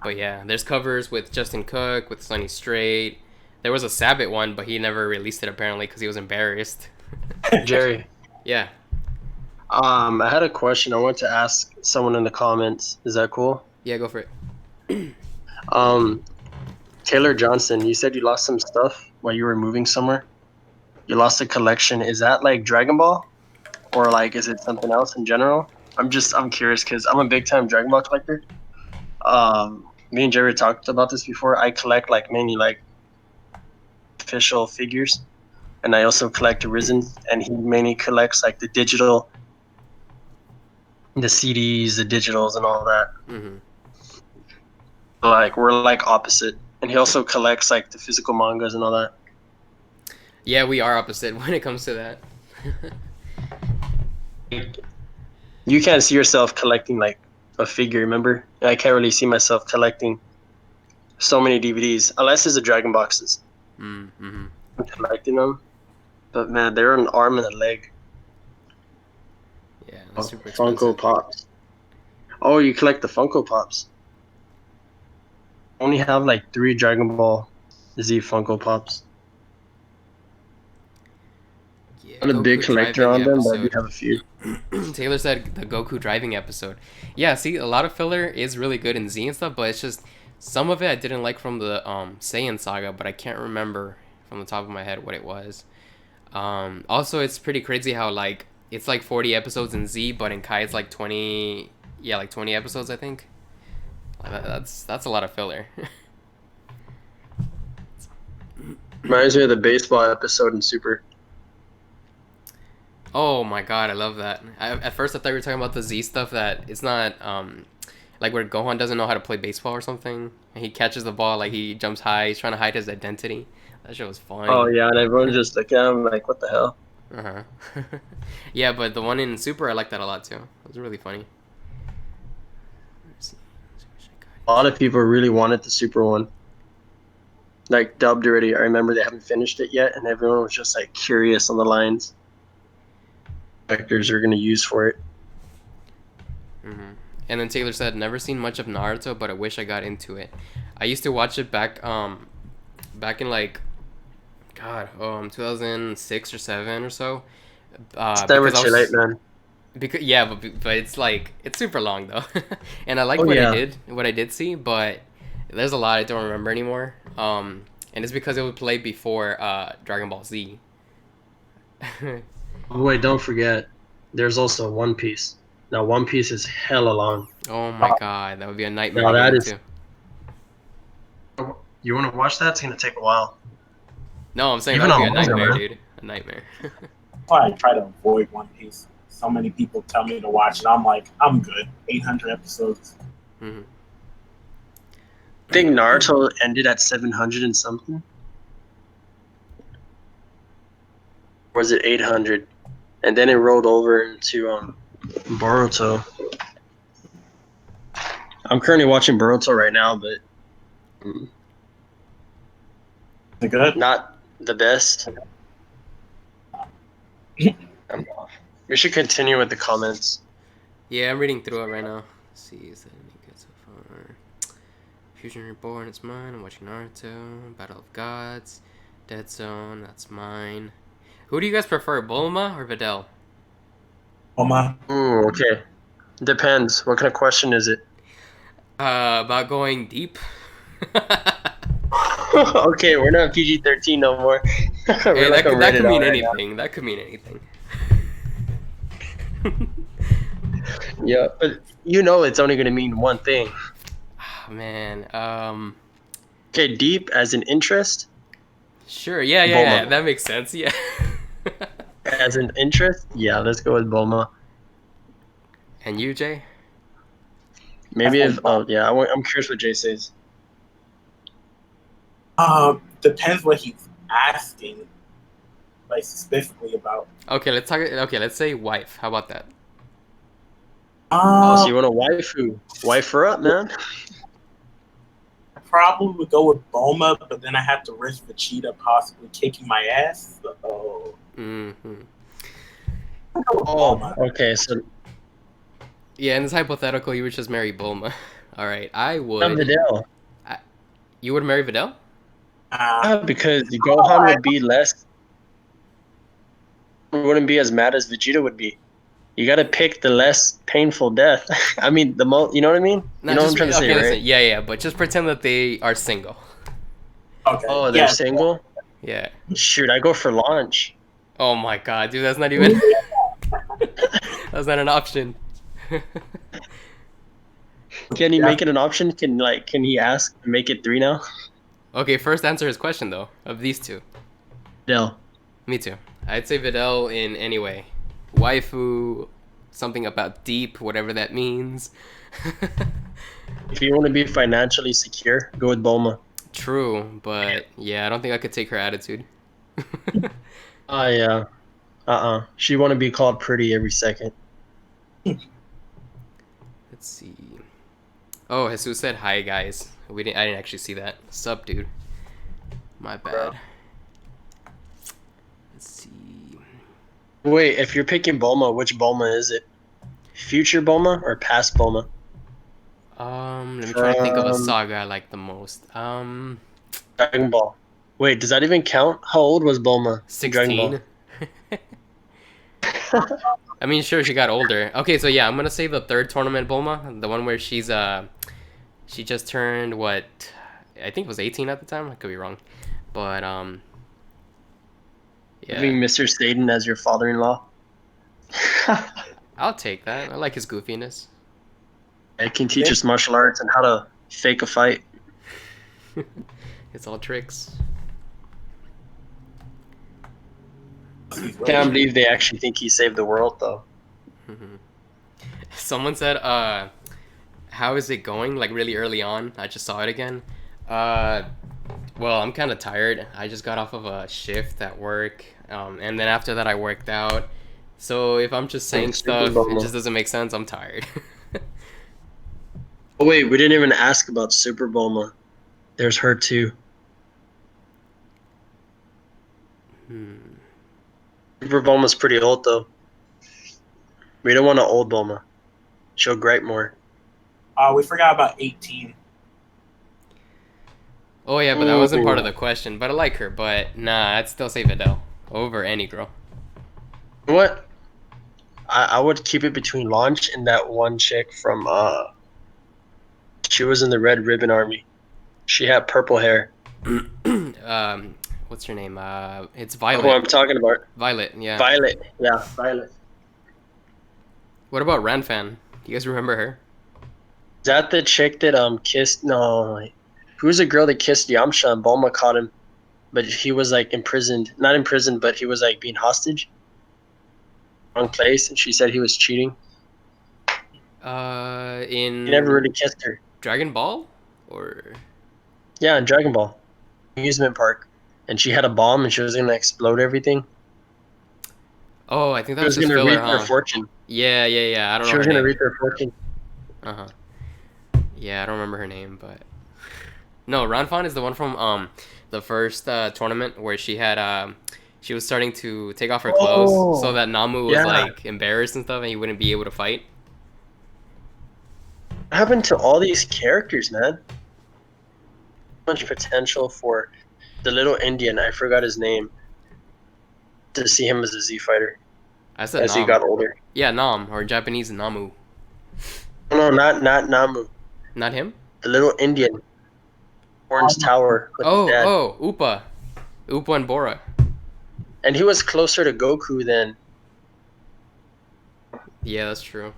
But yeah, there's covers with Justin Cook, with Sonny Strait. There was a Sabbath one, but he never released it apparently because he was embarrassed. Jerry. Yeah. I had a question. I wanted to ask someone in the comments. Is that cool? Yeah, go for it. Taylor Johnson, you said you lost some stuff while you were moving somewhere. You lost a collection. Is that like Dragon Ball, or like is it something else in general? I'm curious because I'm a big time Dragon Ball collector. Me and Jerry talked about this before. I collect mainly official figures, and I also collect Risen, and he mainly collects the digital, the CDs, the digitals, and all that. Mm-hmm. We're opposite, and he also collects the physical mangas and all that. Yeah, we are opposite when it comes to that. You can't see yourself collecting a figure, remember? I can't really see myself collecting so many DVDs unless it's the Dragon boxes. Mm-hmm. I'm collecting them, but man, they're an arm and a leg. Yeah, that's super expensive. Funko Pops. Oh, you collect the Funko Pops. I only have 3 Dragon Ball Z Funko Pops. Yeah, I'm not a big Goku collector driving on them, but I do episode. have a few. Taylor said the Goku driving episode. Yeah, see, a lot of filler is really good in Z and stuff, but it's just some of it I didn't like from the Saiyan saga, but I can't remember from the top of my head what it was. Also, it's pretty crazy how like it's like 40 episodes in Z, but in Kai it's like 20. Yeah, like 20 episodes, I think. That's a lot of filler. Reminds me of the baseball episode in Super. Oh my god, I love that. At first, I thought you were talking about the Z stuff. That it's not like where Gohan doesn't know how to play baseball or something, and he catches the ball like he jumps high. He's trying to hide his identity. That shit was Oh funny. yeah, and everyone's just looking at him like, what the hell? Uh huh. Yeah, but the one in Super, I like that a lot too. It was really funny. Let's see. A lot of people really wanted the Super one. Like dubbed already. I remember they haven't finished it yet, and everyone was just like curious on the lines actors are gonna use for it. Mm-hmm. And then Taylor said, "Never seen much of Naruto, but I wish I got into it. I used to watch it back in like, God, 2006 or 7 or so. Never Because I too late, was man. because yeah, but it's like it's super long though, and I like Oh yeah. what I did see, but there's a lot I don't remember anymore. And it's because it would play before Dragon Ball Z. Oh, wait, don't forget. There's also One Piece. Now One Piece is hella long. Oh my god, that would be a nightmare Now to get that is. into. You want to watch that? It's gonna take a while. No, I'm saying Even that would be on a Manga, nightmare, man. dude. A nightmare. That's why I try to avoid One Piece. So many people tell me to watch it. I'm like, I'm good. 800 episodes. Mm-hmm. I think Naruto ended at 700 and something. Or was it 800? And then it rolled over into Boruto. I'm currently watching Boruto right now, but Is it good? not the best. I'm off. We should continue with the comments. Yeah, I'm reading through it right now. Let's see, is that any good so far? Fusion Reborn, it's mine. I'm watching Naruto. Battle of Gods. Dead Zone, that's mine. Who do you guys prefer, Bulma or Videl? Oma. Ooh, okay. Depends. What kind of question is it? About going deep. Okay, we're not PG-13 no more. We're Hey, like that could mean right now. anything. That could mean anything. Yeah, but you know it's only gonna mean one thing. Oh, man. Okay, deep as an interest. Sure. Yeah. Bulma. That makes sense. Yeah. As an interest, yeah, let's go with Bulma. And you, Jay? Maybe if I'm curious what Jay says. Depends what he's asking, like specifically about. Okay, let's talk. Okay, let's say wife. How about that? Oh, so you want a waifu? Wife her up, man. I probably would go with Bulma, but then I have to risk Vegeta possibly kicking my ass. So Mm-hmm. I'll go with Bulma. Okay, so Yeah, in this hypothetical, you would just marry Bulma. All right, I I'm would. Videl. You would marry Videl? Because Gohan would be less. Wouldn't be as mad as Vegeta would be. You gotta pick the less painful death. I mean, the most. You know what I mean? Not You know what just, I'm trying to say, okay, right? listen, yeah, but just pretend that they are single. Okay. Oh, they're single. Yeah. Shoot, I go for launch. Oh my god, dude, that's not even. That's not an option. Can he make it an option? Can he ask and make it 3 now? Okay, first answer his question though. Of these two, No. me too. I'd say Videl in any way. Waifu, something about deep, whatever that means. If you want to be financially secure, go with Bulma. True, but yeah, I don't think I could take her attitude. Yeah. She want to be called pretty every second. Let's see. Oh, Jesus said hi, guys. I didn't actually see that. Sup, dude. My bad. Bro. Let's see. Wait, if you're picking Bulma, which Bulma is it? Future Bulma or past Bulma? Let me try to think of a saga I like the most. Dragon Ball. Wait, does that even count? How old was Bulma? in Dragon Ball? 16. I mean, sure, she got older. Okay, so yeah, I'm gonna say the third tournament Bulma, the one where she just turned what, I think it was 18 at the time. I could be wrong, but Having yeah, Mr. Satan as your father-in-law. I'll take that. I like his goofiness. I can teach us martial arts and how to fake a fight. It's all tricks. Can't believe they actually think he saved the world, though. Someone said, how is it going? Like really early on. I just saw it again. Uh, well, I'm kind of tired. I just got off of a shift at work, and then after that I worked out. So if I'm just saying Super stuff, it Bulma. just doesn't make sense. I'm tired. Oh wait, we didn't even ask about Super Bulma. There's her too. Super Bulma's pretty old though. We don't want an old Bulma. She'll gripe more. We forgot about 18. Oh yeah, but that wasn't part of Ooh. the question. But I like her. But nah, I'd still say Videl over any girl. You know what? I would keep it between Launch and that one chick from she was in the Red Ribbon Army. She had purple hair. What's her name? It's Who Violet. I'm talking about. Violet. Yeah. Violet. Yeah, Violet. What about Ranfan? Do you guys remember her? Is that the chick that kissed no who's the girl that kissed Yamcha and Bulma caught him, but he was like imprisoned. Not imprisoned, but he was like being hostage. Wrong place, and she said he was cheating. He never In really kissed her. Dragon Ball, or Yeah, in Dragon Ball. Amusement park. And she had a bomb and she was gonna explode everything. oh, I think that She was was just gonna filler, reap her huh? fortune. Yeah, yeah, yeah. I don't know She was her gonna name. reap her fortune. Uh huh. Yeah, I don't remember her name, but no, Ranfan is the one from the first tournament where she was starting to take off her clothes so Oh, that Namu was yeah. like embarrassed and stuff, and he wouldn't be able to fight. What happened to all these characters, man? Much potential for the little Indian. I forgot his name. To see him as a Z fighter I said as he Nam. got older. Yeah, Nam or Japanese Namu. No, not Namu. Not him. The little Indian. Horns Tower with his dad. Oh, Upa, Upa and Bora. And he was closer to Goku than. Yeah, that's true.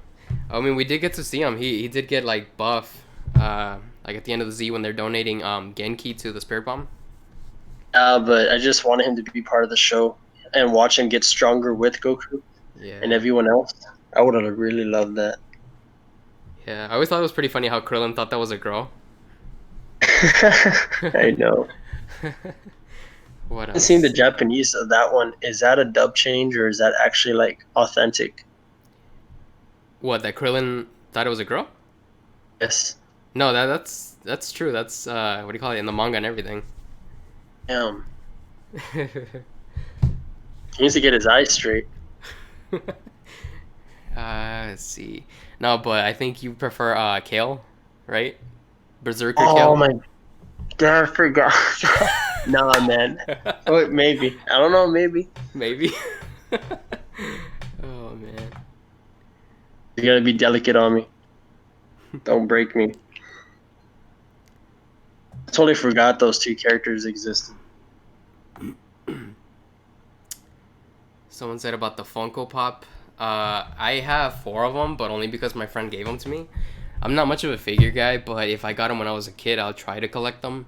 I mean, we did get to see him. He did get like buff, like at the end of the Z when they're donating Genki to the Spirit Bomb. But I just wanted him to be part of the show and watch him get stronger with Goku Yeah. and everyone else. I would have really loved that. Yeah, I always thought it was pretty funny how Krillin thought that was a girl. I know. What I've else? seen the Japanese of that one. Is that a dub change or is that actually like authentic? What, that Krillin thought it was a girl? Yes. No, that's true. That's what do you call it in the manga and everything. Damn. He needs to get his eyes straight. Let's see. No, but I think you prefer Kale, right? Berserker Oh Kale. my god, I forgot. Nah, man. Oh, maybe. I don't know, maybe. Maybe. Oh man. You gotta be delicate on me. Don't break me. I totally forgot those two characters existed. Someone said about the Funko Pop. I have 4 of them, but only because my friend gave them to me. I'm not much of a figure guy, but if I got them when I was a kid, I'll try to collect them.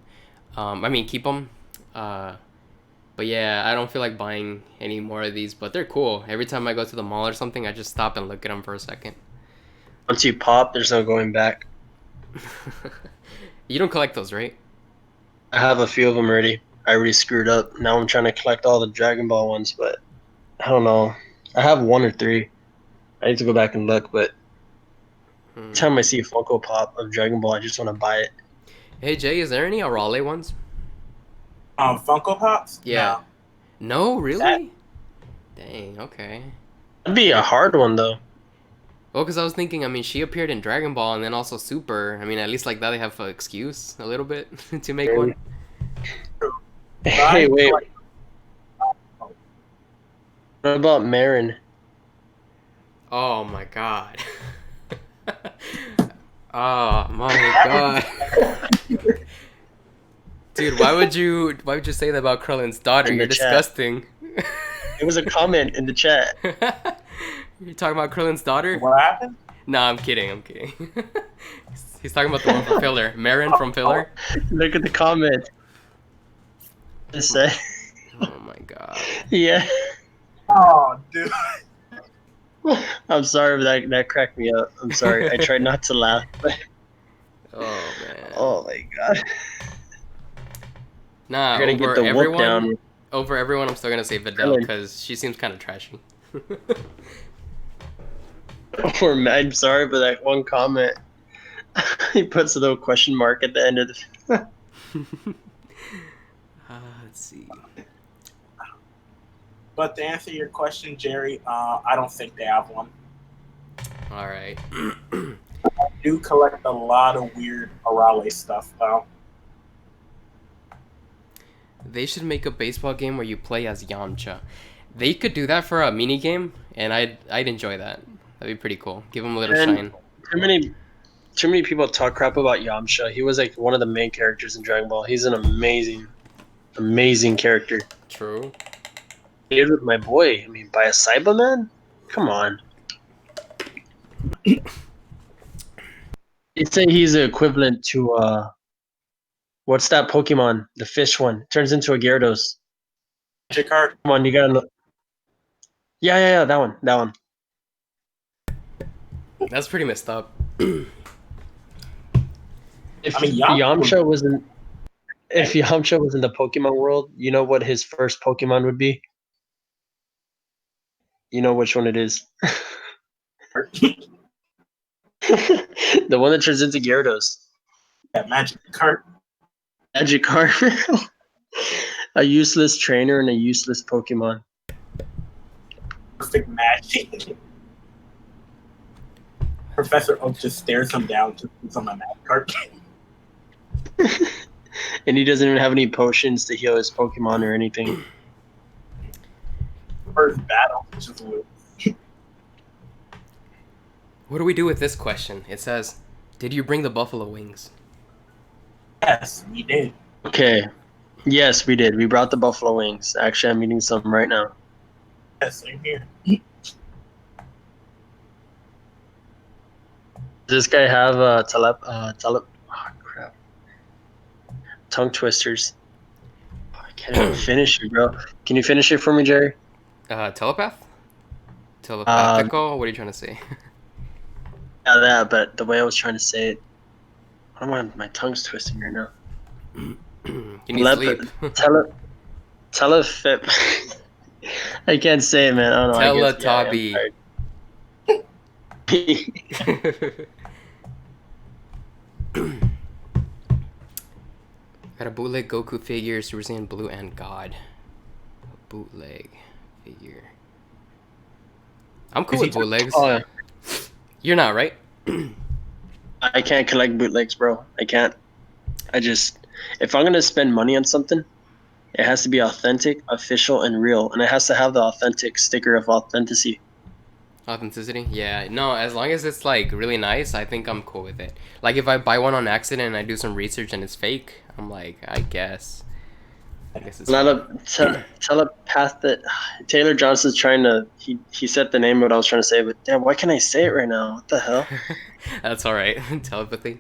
I mean, keep them. But yeah, I don't feel like buying any more of these, but they're cool. Every time I go to the mall or something, I just stop and look at them for a second. Once you pop, there's no going back. You don't collect those, right? I have a few of them already. I already screwed up. Now I'm trying to collect all the Dragon Ball ones, but I don't know. I have 1 or 3. I need to go back and look, but every time I see a Funko Pop of Dragon Ball, I just want to buy it. Hey Jay, is there any Arale ones? Funko Pops? Yeah. No, really? That- Dang, okay. That'd be a hard one, though. Well, because I was thinking, I mean, she appeared in Dragon Ball and then also Super. I mean, at least like that they have an excuse a little bit to make one. Hey, wait. What about Marin? Oh my god. Oh my god. Dude, why would you say that about Krillin's daughter? In You're the chat. disgusting. It was a comment in the chat. You're talking about Krillin's daughter? What happened? Nah, I'm kidding. He's talking about the one from Filler. Marin from Filler. Look at the comment. It said, Oh my god. yeah. Oh, dude. I'm sorry, but that cracked me up. I'm sorry. I tried not to laugh. But, Oh man. oh my god. Nah, You're gonna get the whoop down. over everyone, I'm still gonna say Videl Krillin. because she seems kind of trashy. Or I'm sorry, but that one comment. He puts a little question mark at the end of the. Let's see. But to answer your question, Jerry, I don't think they have one. All right. I do collect a lot of weird Arale stuff, though. They should make a baseball game where you play as Yamcha. They could do that for a mini game, and I'd enjoy that. That'd be pretty cool. Give him a little And shine. too many people talk crap about Yamcha. He was like one of the main characters in Dragon Ball. He's an amazing character. True. He is with my boy. I mean, by a Cyberman? Come on. They say he's the equivalent to what's that Pokemon? The fish one. Turns into a Gyarados. Magic card. Come on, you gotta know. Yeah, that one. That's pretty messed up. If I mean, Yamcha was in the Pokemon world, you know what his first Pokemon would be? You know which one it is. The one that turns into Gyarados. Yeah, magic card. Magikarp. A useless trainer and a useless Pokemon. Perfect magic. Professor Oak just stares him down to put on my magic card. And he doesn't even have any potions to heal his Pokemon or anything. First battle, which is weird. What do we do with this question? It says, "Did you bring the buffalo wings?" Yes, we did. Okay. Yes, we did. We brought the buffalo wings. Actually, I'm eating some right now. Yes, same here. Does this guy have oh crap. Tongue twisters. I can't even finish it, bro. Can you finish it for me, Jerry? Telepath? Telepathical? What are you trying to say? Yeah, that, but the way I was trying to say it, I don't mind, my tongue's twisting right now. You need sleep. Telefip. I can't say it, man. I don't know. Teletubby. Got a bootleg Goku figure, Super Saiyan Blue, and God. A bootleg figure. I'm cool with bootlegs. Oh, yeah. You're not, right? I can't collect bootlegs, bro. I can't. If I'm gonna spend money on something, it has to be authentic, official, and real, and it has to have the authentic sticker of authenticity. Authenticity? Yeah. No, as long as it's like really nice, I think I'm cool with it. Like if I buy one on accident and I do some research and it's fake, I'm like, I guess it's A lot fine. of telepath that Taylor Johnson's trying to. He said the name of what I was trying to say, but damn, why can't I say it right now? What the hell? That's all right. Telepathy.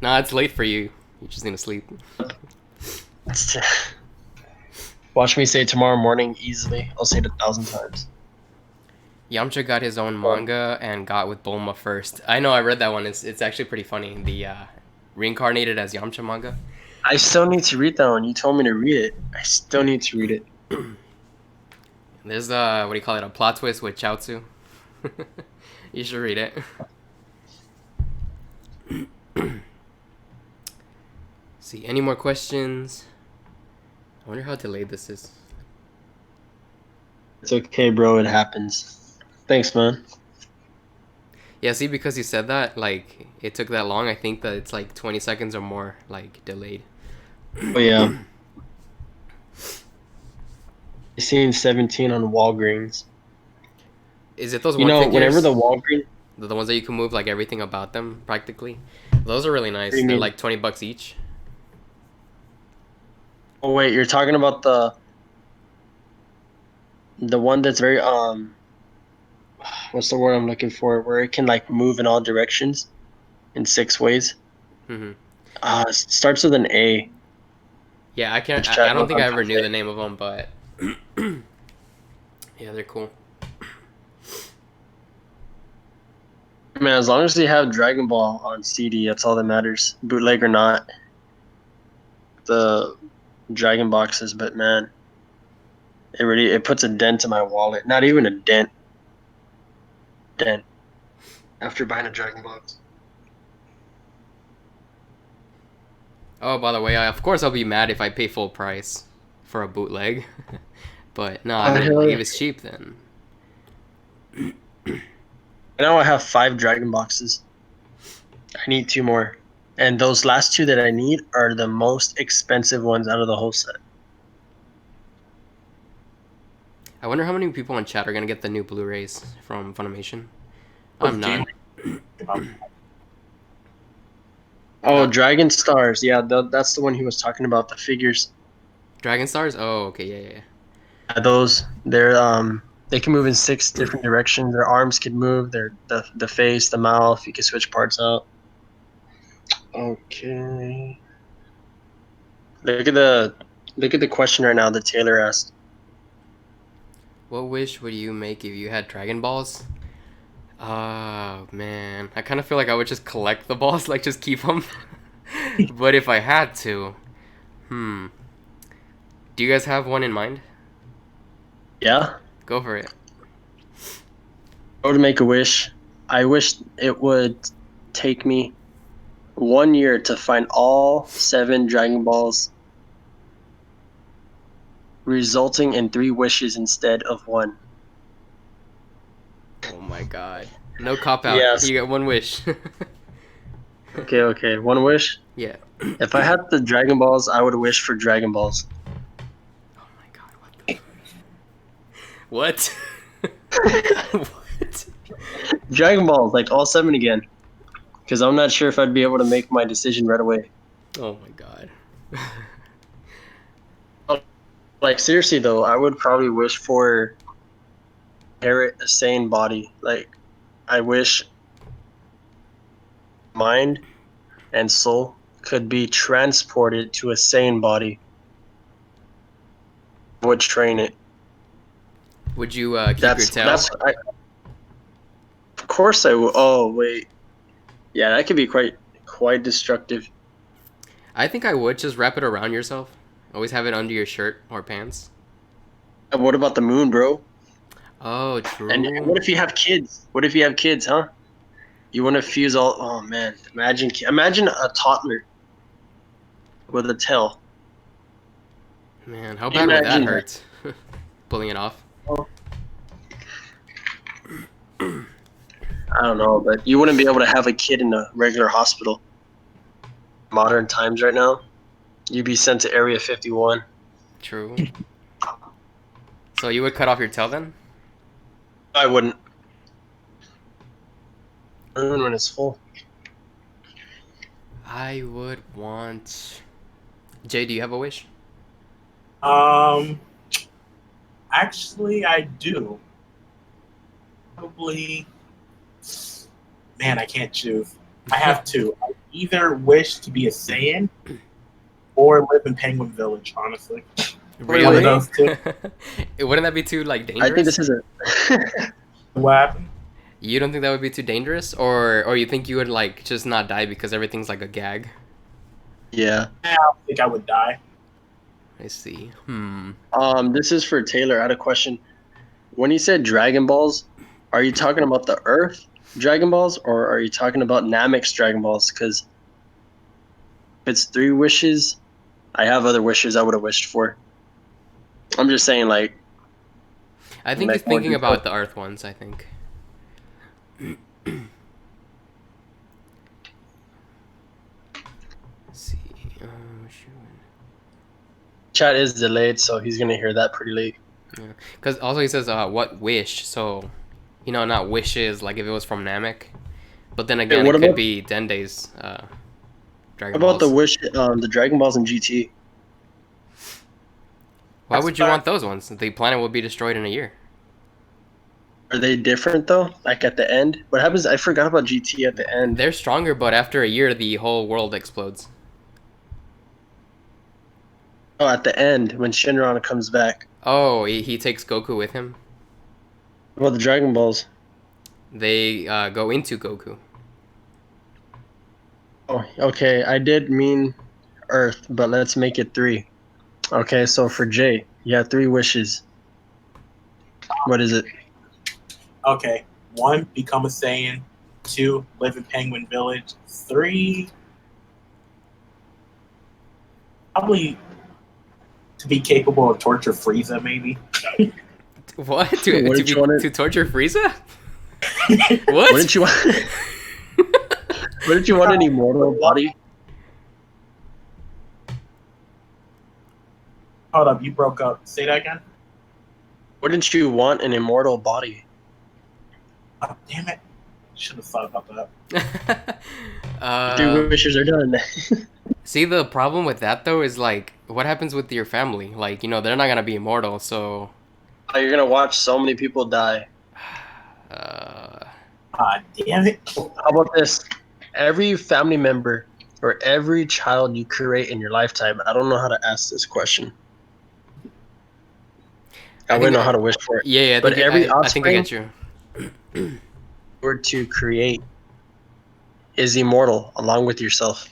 Nah, it's late for you. You just need to sleep. Watch me say it tomorrow morning easily. I'll say it 1,000 times. Yamcha got his own manga and got with Bulma first. I know, I read that one. It's actually pretty funny. The reincarnated as Yamcha manga. I still need to read that one. You told me to read it. I still need to read it. There's what do you call it? A plot twist with Chaozu. You should read it. See, any more questions? I wonder how delayed this is. It's okay, bro. It happens. Thanks, man. Yeah, see, because you said that, like, it took that long, I think that it's like 20 seconds or more, like, delayed. Oh, yeah. I seen 17 on Walgreens. Is it those You one know, whenever figures? the Walgreens, The ones that you can move like everything about them practically. Those are really what nice. do you They're mean? like $20 each. Oh wait, you're talking about the one that's very what's the word I'm looking for? Where it can like move in all directions in 6 ways. Hmm. Starts with an A. Yeah, I can't. I Chat, don't what think I'm I trying ever to knew say. the name of them, but yeah, they're cool. Man, as long as they have Dragon Ball on CD, that's all that matters. Bootleg or not, the Dragon boxes. But man, it puts a dent in my wallet. Not even a dent after buying a Dragon box. Oh, by the way, of course I'll be mad if I pay full price for a bootleg. But no, I Oh mean, hell like yeah! if it's cheap, then Now I have 5 Dragon boxes. I need 2 more, and those last 2 that I need are the most expensive ones out of the whole set. I wonder how many people in chat are gonna get the new Blu-rays from Funimation. Was I'm game not. about Oh, Huh? Dragon Stars. Yeah, that's the one he was talking about. The figures. Dragon Stars? Oh, okay, yeah, Those they can move in 6 different directions. Their arms can move. The face, the mouth. You can switch parts out. Okay. Look at the look at the question right now that Taylor asked. What wish would you make if you had Dragon Balls? Oh man, I kind of feel like I would just collect the balls, like just keep them. But if I had to, hmm, do you guys have one in mind? Yeah. Go for it. I would make a wish. I wish it would take me 1 year to find all 7 Dragon Balls, resulting in 3 wishes instead of one. Oh my god. No cop out. Yes. You get one wish. Okay. Okay. One wish. Yeah. If I had the Dragon Balls, I would wish for Dragon Balls. Oh my god, what? What? Dragon Balls, like all 7 again. Because I'm not sure if I'd be able to make my decision right away. Oh my god. Like seriously though, I would probably wish for inherit a sane body. Like I wish mind and soul could be transported to a sane body. I would train it. Would you keep your That's tail? that's I, of course I would. Oh wait, yeah, that could be quite destructive. I think I would just wrap it around yourself. Always have it under your shirt or pants. What about the moon, bro? Oh, And true. what if you have kids? What if you have kids, huh? You want to fuse all? Oh man, imagine a toddler with a tail. Man, how Can you bad would that imagine that? hurt? Pulling it off. I don't know, but you wouldn't be able to have a kid in a regular hospital. Modern times right now, you'd be sent to Area 51. True. So you would cut off your tail then? I wouldn't. Even when it's full. I would want. Jay, do you have a wish? Um, actually, I do. Probably, man, I can't choose. I have two. I either wish to be a Saiyan or live in Penguin Village. Honestly, one of Wait. Really? those two. Wouldn't that be too like I think dangerous? this is a. What happened? You don't think that would be too dangerous, or you think you would like just not die because everything's like a gag? Yeah. I don't think I would die. I see. Hmm. This is for Taylor. I had a question. When you said Dragon Balls, are you talking about the Earth Dragon Balls, or are you talking about Namek's Dragon Balls? Because if it's 3 wishes, I have other wishes I would have wished for. I'm just saying, I think he's like more thinking details. about the Earth ones. I think. Let's see. Oh shoot. Chat is delayed, so he's gonna hear that pretty late. Yeah. Because also he says, "What wish?" So not wishes like if it was from Namek. But then Hey, again, what it could about be Dende's Dragon the Balls. wish, the Dragon Balls in GT? Why would you want those ones? The planet will be destroyed in a year. Are they different though? Like at the end, what happens? I forgot about GT at the end. They're stronger, but after a year, the whole world explodes. Oh, at the end when Shinron comes back. Oh, he takes Goku with him. What about the Dragon Balls? They go into Goku. Oh, okay. I did mean Earth, but let's make it 3. Okay, so for Jay, you have 3 wishes. What is it? Okay. 1, become a Saiyan. 2, live in Penguin Village. 3, probably to be capable of torture Frieza, maybe. What? What To did you want to torture Frieza? What What? did you want? What did you want? An immortal body? Hold up, you broke up. Say that again? Wouldn't you want an immortal body? Oh, damn it. Should have thought about that. 3 wishes are done. See, the problem with that though is like, what happens with your family? Like, they're not gonna be immortal, so. Oh, you're gonna watch so many people die. Ah, damn it. How about this? Every family member or every child you create in your lifetime. I don't know how to ask this question. I wouldn't know how to wish for it. Yeah, But every I think I offspring get you. were to create is immortal along with yourself.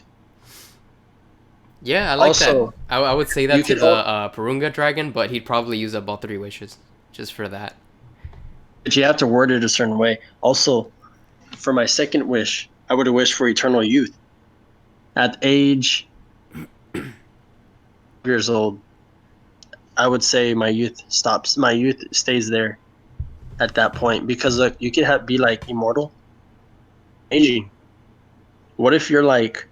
Yeah, I like Also, that. I would say you that to can the Purunga dragon, but he'd probably use up all 3 wishes just for that. but you have to word it a certain way. Also, for my second wish, I would have wished for eternal youth. At age years old, I would say my youth stops. My youth stays there at that point because look, you can be like immortal, aging. What if you're like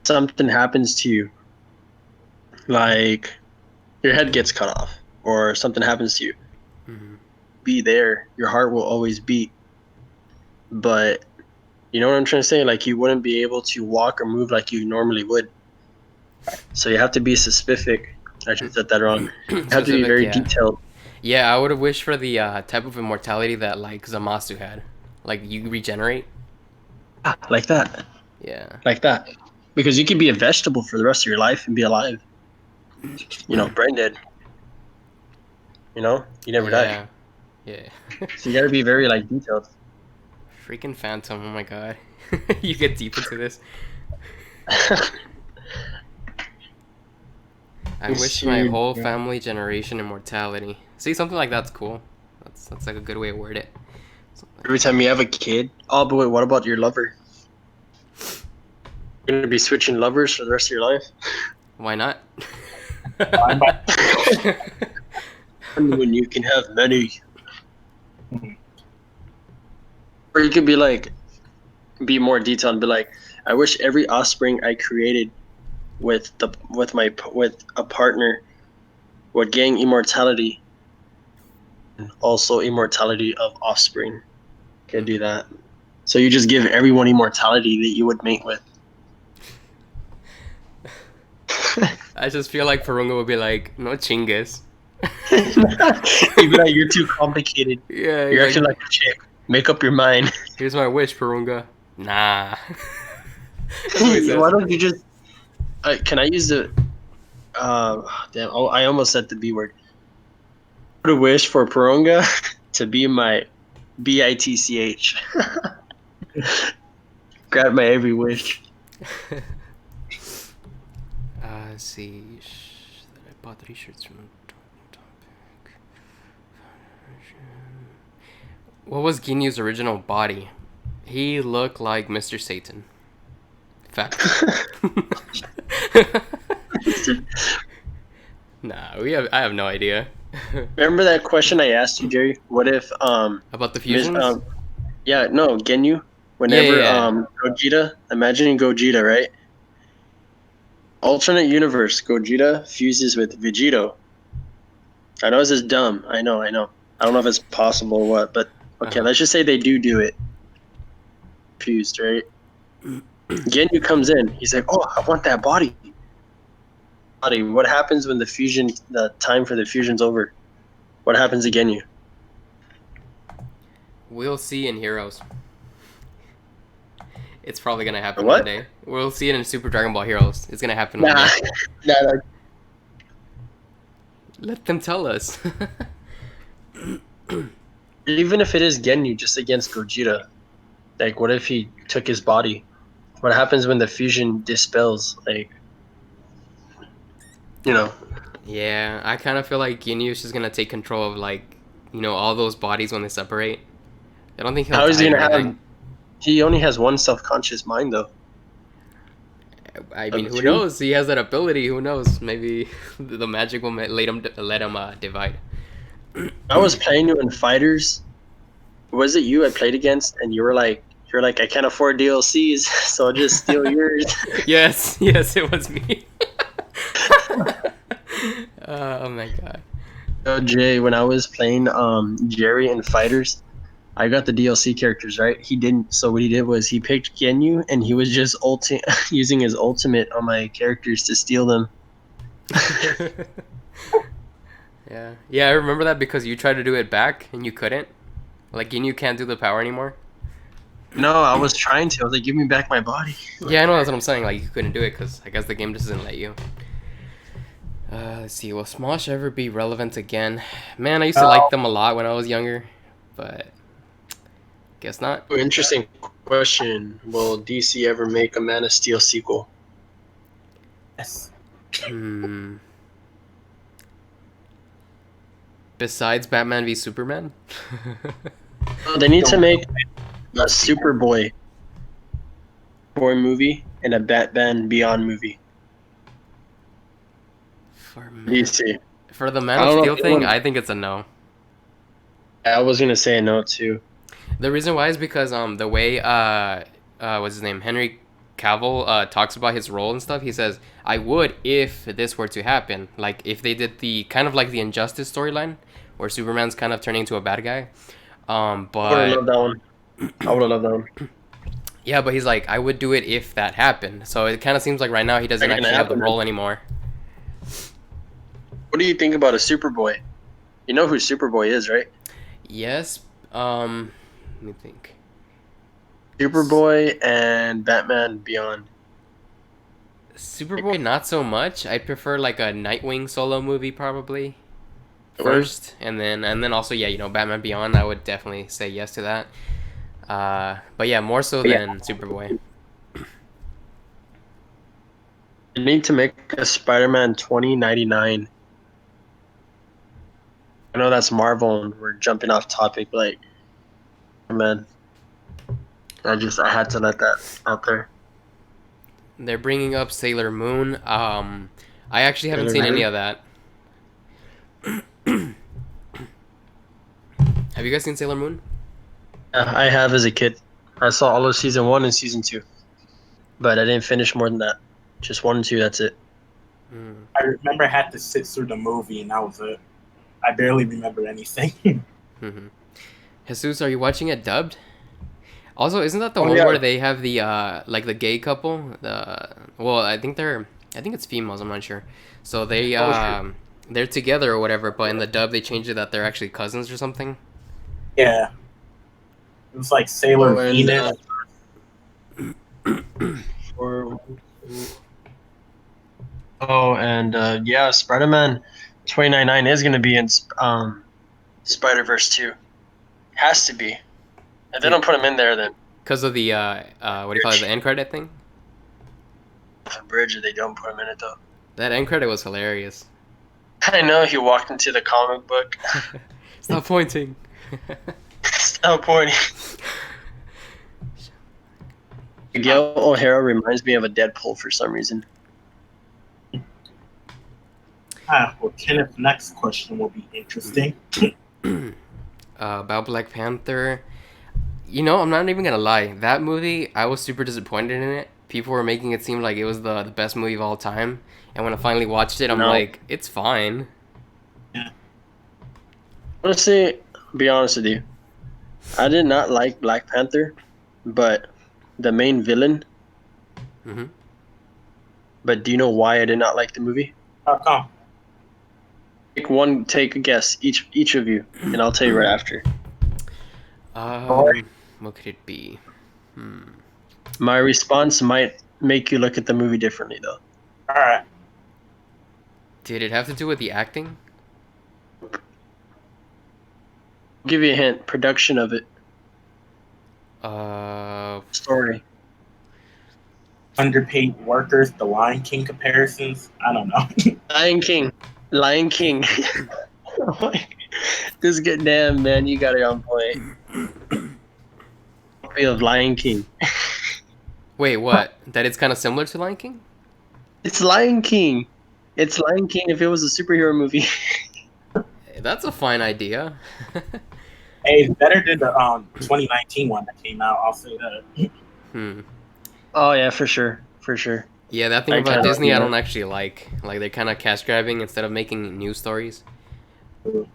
something happens to you, like your head gets cut off or something happens to you? Mhm. Be there, your heart will always beat, but you know what I'm trying to say? Like you wouldn't be able to walk or move like you normally would. So you have to be specific. I just said that wrong. You have to be Specific, very yeah. detailed. Yeah, I would have wished for the type of immortality that like Zamasu had. Like you regenerate. Like that. Yeah. Like that. Because you could be a vegetable for the rest of your life and be alive. Brain dead. You never die. Yeah. Yeah. So you gotta be very like detailed. Freaking Phantom, oh my god. You get deep into this. I wish my whole family generation immortality. See, something like that's cool. That's like a good way to word it. Every time you have a kid. Oh, but wait, what about your lover? You're gonna be switching lovers for the rest of your life? Why not? When you can have many. Or you could be like, be more detailed and be like, I wish every offspring I created with a partner would gain immortality, and also immortality of offspring. Could do that. So you just give everyone immortality that you would mate with. I just feel like Purunga would be like, no chingas. You'd be like, you're too complicated. Yeah, You're acting like a chick. Make up your mind. Here's my wish, Purunga. Nah. That's what he says. Why don't you just? Can I use the? Damn! Oh, I almost said the B word. Put a wish for Purunga to be my bitch. Grab my every wish. Let's see. I bought 3 shirts from topic. What was Ginyu's original body? He looked like Mr. Satan. Fact. Nah, I have no idea. Remember that question I asked you, Jerry? What if About the fusions? yeah, no, Ginyu. Whenever Yeah. Gogeta, imagining Gogeta, right? Alternate universe, Gogeta fuses with Vegito. I know this is dumb. I know. I don't know if it's possible or what, but okay, let's just say they do it. Fused, right? Genyu comes in. He's like, "Oh, I want that body." What happens when the time for the fusion's over? What happens to Genyu? We'll see in Heroes. It's probably gonna happen What? one day. We'll see it in Super Dragon Ball Heroes. It's gonna happen one Nah, day. nah. Let them tell us. Even if it is Genyu just against Gogeta, like, what if he took his body? What happens when the fusion dispels? Like, you know, Yeah, I kind of feel like Ginyu's just gonna take control of like, all those bodies when they separate. I don't think he'll how is die he or gonna have? anything. He only has one self-conscious mind, though. I mean, who Two? knows? He has that ability. Who knows? Maybe the magic will let him divide. I was playing you in Fighters. Was it you I played against? And you're like, I can't afford DLCs, so I'll just steal yours. Yes, it was me. Oh my god. Oh, Jay, when I was playing Jerry in Fighters, I got the DLC characters, right? He didn't. So what he did was he picked Genyu, and he was just using his ultimate on my characters to steal them. Yeah, I remember that because you tried to do it back and you couldn't. Like, Ginyu can't do the power anymore. No, I was trying to. I was like, give me back my body. Yeah, I know, that's what I'm saying. Like, you couldn't do it because I guess the game just doesn't let you. Let's see. Will Smosh ever be relevant again? Man, I used to like them a lot when I was younger, but guess not. Ooh, interesting question. Will DC ever make a Man of Steel sequel? Yes. Besides Batman v Superman? Oh, they need to make a Superboy movie and a Batman Beyond movie. DC. For the Man I of don't know Steel if thing, anyone- I think it's a no. I was gonna say a no too. The reason why is because the way what's his name, Henry Cavill talks about his role and stuff. He says, "I would if this were to happen, like if they did the kind of like the Injustice storyline, where Superman's kind of turning into a bad guy." I would have But loved that one. I would have loved that one. yeah, but he's like, I would do it if that happened. So it kind of seems like right now he doesn't Not gonna actually have the happen, role anymore. What do you think about a Superboy? You know who Superboy is, right? Yes. Let me think. Superboy and Batman Beyond. Superboy, not so much. I prefer like a Nightwing solo movie probably first, and then also Batman Beyond. I would definitely say yes to that. But yeah, more so than Superboy. You need to make a Spider-Man 2099. I know that's Marvel and we're jumping off topic, but like, man, I had to let that out there. They're bringing up Sailor Moon. I actually haven't Sailor seen any Moon? of that. Have you guys seen Sailor Moon? I have as a kid. I saw all of season 1 and season 2, but I didn't finish more than that. Just 1 and 2. That's it. I remember I had to sit through the movie, and that was it. I barely remember anything. Jesus, are you watching it dubbed? Also, isn't that the one yeah. where they have the like the gay couple? I think it's females. I'm not sure. So they're together or whatever, but in the dub they changed it that they're actually cousins or something. Yeah. It was like Sailor Venus. Spider-Man 2099 is going to be in Spider-Verse 2. Has to be. If they don't put him in there, then Because of the what do you call it, the end credit thing? a bridge, if they don't put him in it, though. That end credit was hilarious. I know he walked into the comic book. Stop pointing. Stop pointing. Miguel O'Hara reminds me of a Deadpool for some reason. Well, Kenneth's next question will be interesting. About Black Panther. I'm not even gonna lie. That movie, I was super disappointed in it. People were making it seem like it was the best movie of all time. And when I finally watched it, I'm like, it's fine. Honestly, be honest with you. I did not like Black Panther, but the main villain. Mm-hmm. But do you know why I did not like the movie? How come? Take a guess, each of you, and I'll tell you right after. What could it be? My response might make you look at the movie differently, though. All right. Did it have to do with the acting? I'll give you a hint. Production of it. Story. Underpaid workers, the Lion King comparisons. I don't know. Lion King. Lion King. This good damn man, you got it on point. Copy of Lion King. Wait, what? That it's kind of similar to Lion King? It's Lion King. It's Lion King if it was a superhero movie. That's a fine idea. Hey, it's better than the 2019 one that came out. I'll say that. Oh yeah, for sure. Yeah, that thing I about kinda Disney like I that. don't actually like. Like they're kind of cash grabbing instead of making new stories. Can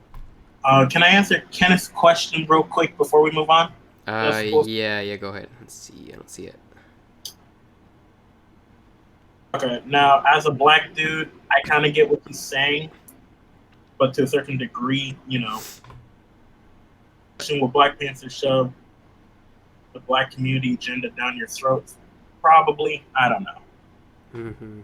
I answer Kenneth's question real quick before we move on? Yeah, go ahead. Let's see. I don't see it. Okay, now as a black dude, I kind of get what he's saying, but to a certain degree, you know, will Black Panther shove the black community agenda down your throats? Probably. I don't know. Mm-hmm.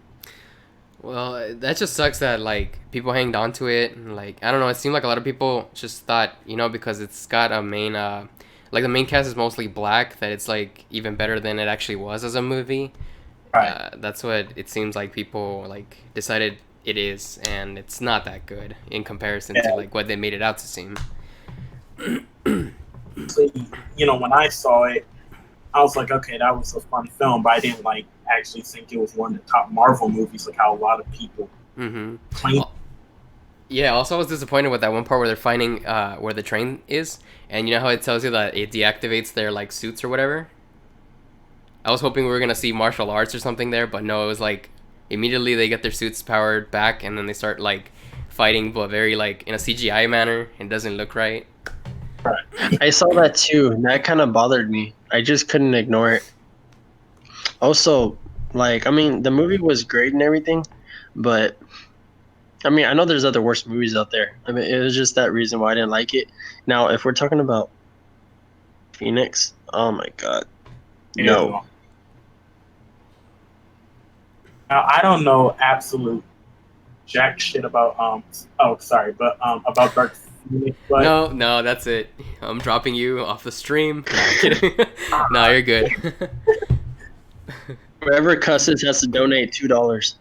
Well, that just sucks that like people hanged on to it. And, like I don't know, it seemed like a lot of people just thought because it's got a main like the main cast is mostly black that it's like even better than it actually was as a movie. Right. That's what it seems like people like decided it is, and it's not that good in comparison to like what they made it out to seem. So, when I saw it, I was like, okay, that was a fun film, but I didn't like actually think it was one of the top Marvel movies, like how a lot of people claim. Yeah, also I was disappointed with that one part where they're finding where the train is, and you know how it tells you that it deactivates their like suits or whatever. I was hoping we were gonna see martial arts or something there, but no, it was like immediately they get their suits powered back, and then they start like fighting, but very like in a CGI manner. It doesn't look right. I saw that too, and that kind of bothered me. I just couldn't ignore it. Also, like, I mean, the movie was great and everything, but I mean, I know there's other worse movies out there. I mean, it was just that reason why I didn't like it. Now, if we're talking about Phoenix, oh my god, no. Now I don't know absolute jack shit about about Dark Phoenix, but No, that's it. I'm dropping you off the stream. No, I'm kidding. No, you're good. Whoever cusses has to donate $2.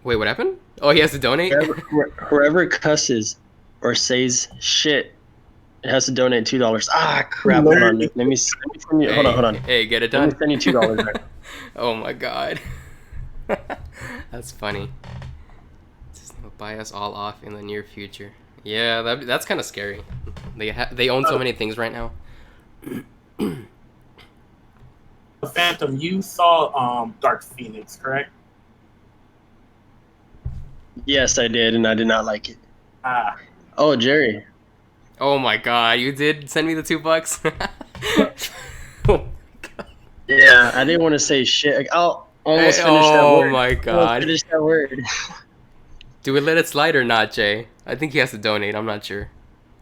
Wait, what happened? Oh, he has to donate? Whoever cusses or says shit has to donate $2. Ah, crap! Hold on. Let me send you. Hold on. Hey, get it done. Let me send you $2. Right. Oh my god. That's funny. Disney will buy us all off in the near future. Yeah, that's kind of scary. They own so many things right now. Phantom, you saw Dark Phoenix, correct? Yes, I did, and I did not like it. Ah. Oh, Jerry. Oh my god, you did send me the $2? Oh my god. Yeah, I didn't want to say shit. I'll almost finish that word. Oh my god. Almost finish that word. Do we let it slide or not, Jay? I think he has to donate. I'm not sure.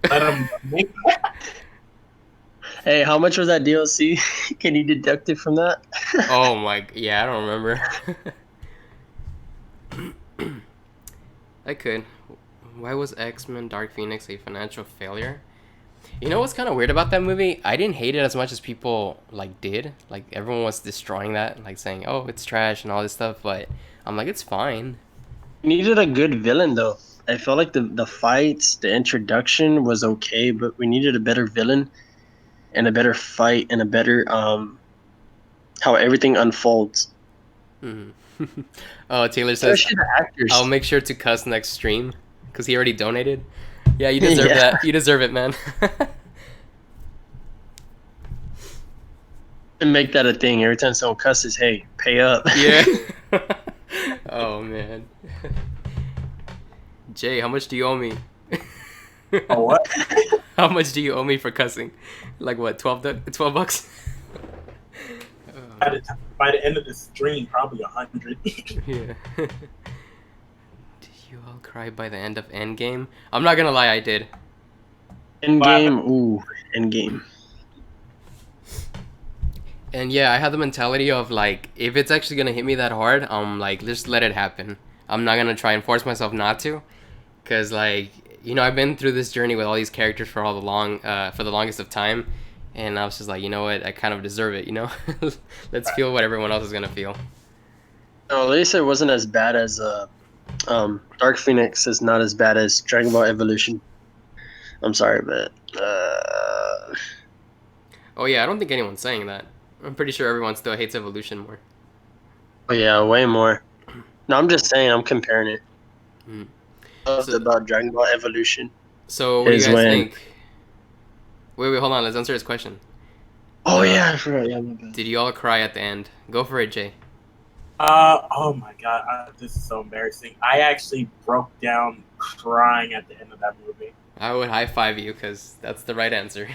Let him make Hey, how much was that DLC? Can you deduct it from that? Oh my... Yeah, I don't remember. I could. Why was X-Men Dark Phoenix a financial failure? You know what's kind of weird about that movie? I didn't hate it as much as people like did. Like everyone was destroying that, like saying, "Oh, it's trash" and all this stuff. But I'm like, it's fine. We needed a good villain, though. I felt like the fights, the introduction was okay, but we needed a better villain and a better fight and a better how everything unfolds. Mm-hmm. Oh, Taylor says, Especially the actors. I'll make sure to cuss next stream because he already donated. Yeah, you deserve that. You deserve it, man. And make that a thing. Every time someone cusses, hey, pay up. Yeah. Oh, man. Jay, how much do you owe me? Oh, what? How much do you owe me for cussing? Like what, 12 bucks? By the end of the stream, probably 100. Yeah. Did you all cry by the end of Endgame? I'm not gonna lie, I did. Endgame, ooh, Endgame. And yeah, I had the mentality of like, if it's actually gonna hit me that hard, like, just let it happen. I'm not gonna try and force myself not to, cause like, I've been through this journey with all these characters for for the longest of time, and I was just like, you know what, I kind of deserve it. Let's feel what everyone else is gonna feel. No, at least it wasn't as bad as Dark Phoenix is not as bad as Dragon Ball Evolution. I'm sorry, but Oh yeah, I don't think anyone's saying that. I'm pretty sure everyone still hates Evolution more. oh yeah, way more. No, I'm just saying, I'm comparing it. Mm. Loved So, about Dragon Ball Evolution so what do you is guys when. think? Wait, hold on. Let's answer this question. Oh The yeah, I forgot. Yeah, my bad. Did you all cry at the end? Go for it, Jay. Oh my god, this is so embarrassing. I actually broke down crying at the end of that movie. I would high five you because that's the right answer.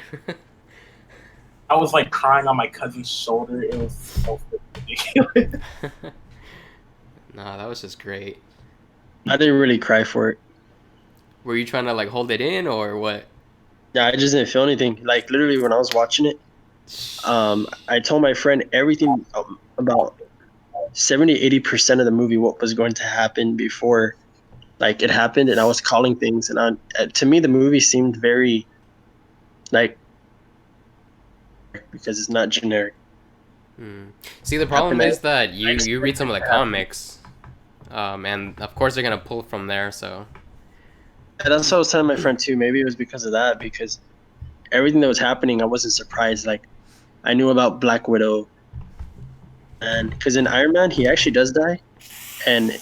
I was like crying on my cousin's shoulder. It was so ridiculous. Nah, that was just great. I didn't really cry for it. Were you trying to like hold it in or what? Yeah, I just didn't feel anything. Like literally, when I was watching it, I told my friend everything about 70-80% of the movie, what was going to happen before like it happened, and I was calling things, and to me the movie seemed very like because it's not generic. Hmm. See, the problem Happened. is that I you read some expected of it the to happen. comics, and of course they're gonna pull from there. So And that's what I was telling my friend too. Maybe it was because of that, because everything that was happening, I wasn't surprised. Like I knew about Black Widow, and because in Iron Man he actually does die, and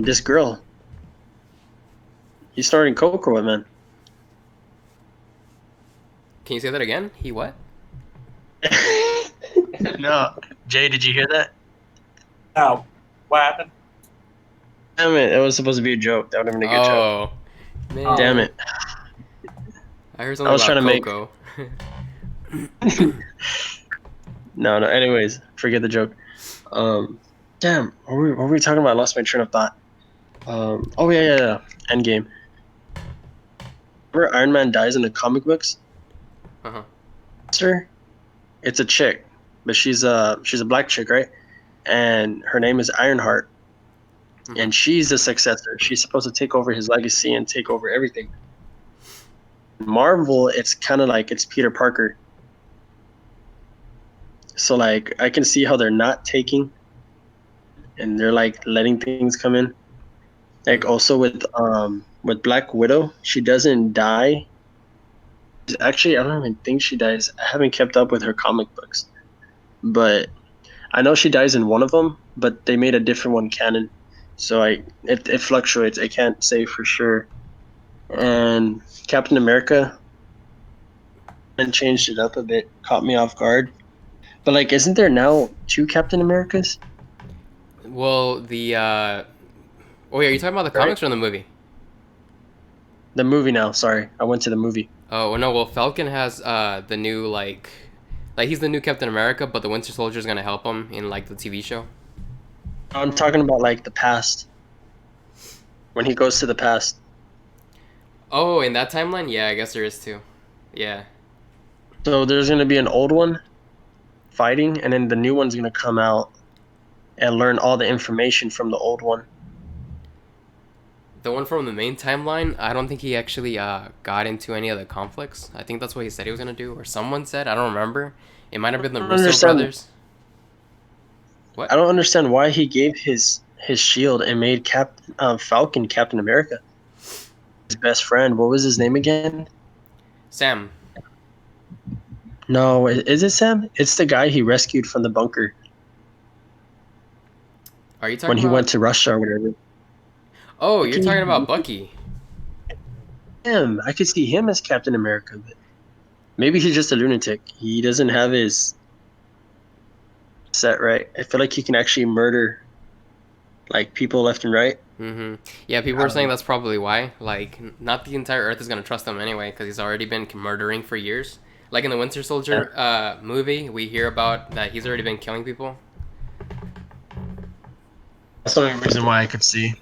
this girl, he's starting Coco, man. can you say that again? He what? No, Jay, did you hear that? Now, what happened? Damn it! It was supposed to be a joke. That would have been a good joke. Oh Damn man, it! I heard I something was trying about to make. Coco. No, no. Anyways, forget the joke. Damn. What were we talking about? I lost my train of thought. Oh yeah. Endgame. Remember Iron Man dies in the comic books? Uh-huh. Sir, it's a chick, but she's a black chick, right? And her name is Ironheart, Mhm. and she's the successor. She's supposed to take over his legacy and take over everything. Marvel, it's kind of like it's Peter Parker. So like I can see how they're not taking, and they're like letting things come in. Like Mm. also with Black Widow, she doesn't die. Actually, I don't even think she dies. I haven't kept up with her comic books, but I know she dies in one of them. But they made a different one canon, so it fluctuates. I can't say for sure. And Captain America and changed it up a bit, caught me off guard. But like, isn't there now two Captain Americas? Well, oh yeah, are you talking about the Right, comics or the movie? the movie now. Sorry, I went to the movie. Oh well, no. Well, Falcon has the new like he's the new Captain America, but the Winter Soldier's gonna help him in like the TV show. I'm talking about like the past when he goes to the past. Oh, in that timeline, yeah, I guess there is too. Yeah. So there's gonna be an old one fighting, and then the new one's gonna come out and learn all the information from the old one. The one from the main timeline, I don't think he actually got into any of the conflicts. I think that's what he said he was gonna do, or someone said. I don't remember. It might have been the I don't Russo understand. brothers. I What? don't understand why he gave his shield and made Falcon Captain America. His best friend. What was his name again? Sam. No, is it Sam? It's the guy he rescued from the bunker Are you when talking he went about? to Russia or whatever. Oh, I you're can talking about Bucky. him. I could see him as Captain America, but maybe he's just a lunatic. He doesn't have his set right. I feel like he can actually murder like people left and right. Yeah, people were saying that's probably why. Like, not the entire Earth is gonna trust him anyway, because he's already been murdering for years. Like in the Winter Yeah. Soldier movie, we hear about that he's already been killing people. That's the only reason why I could see.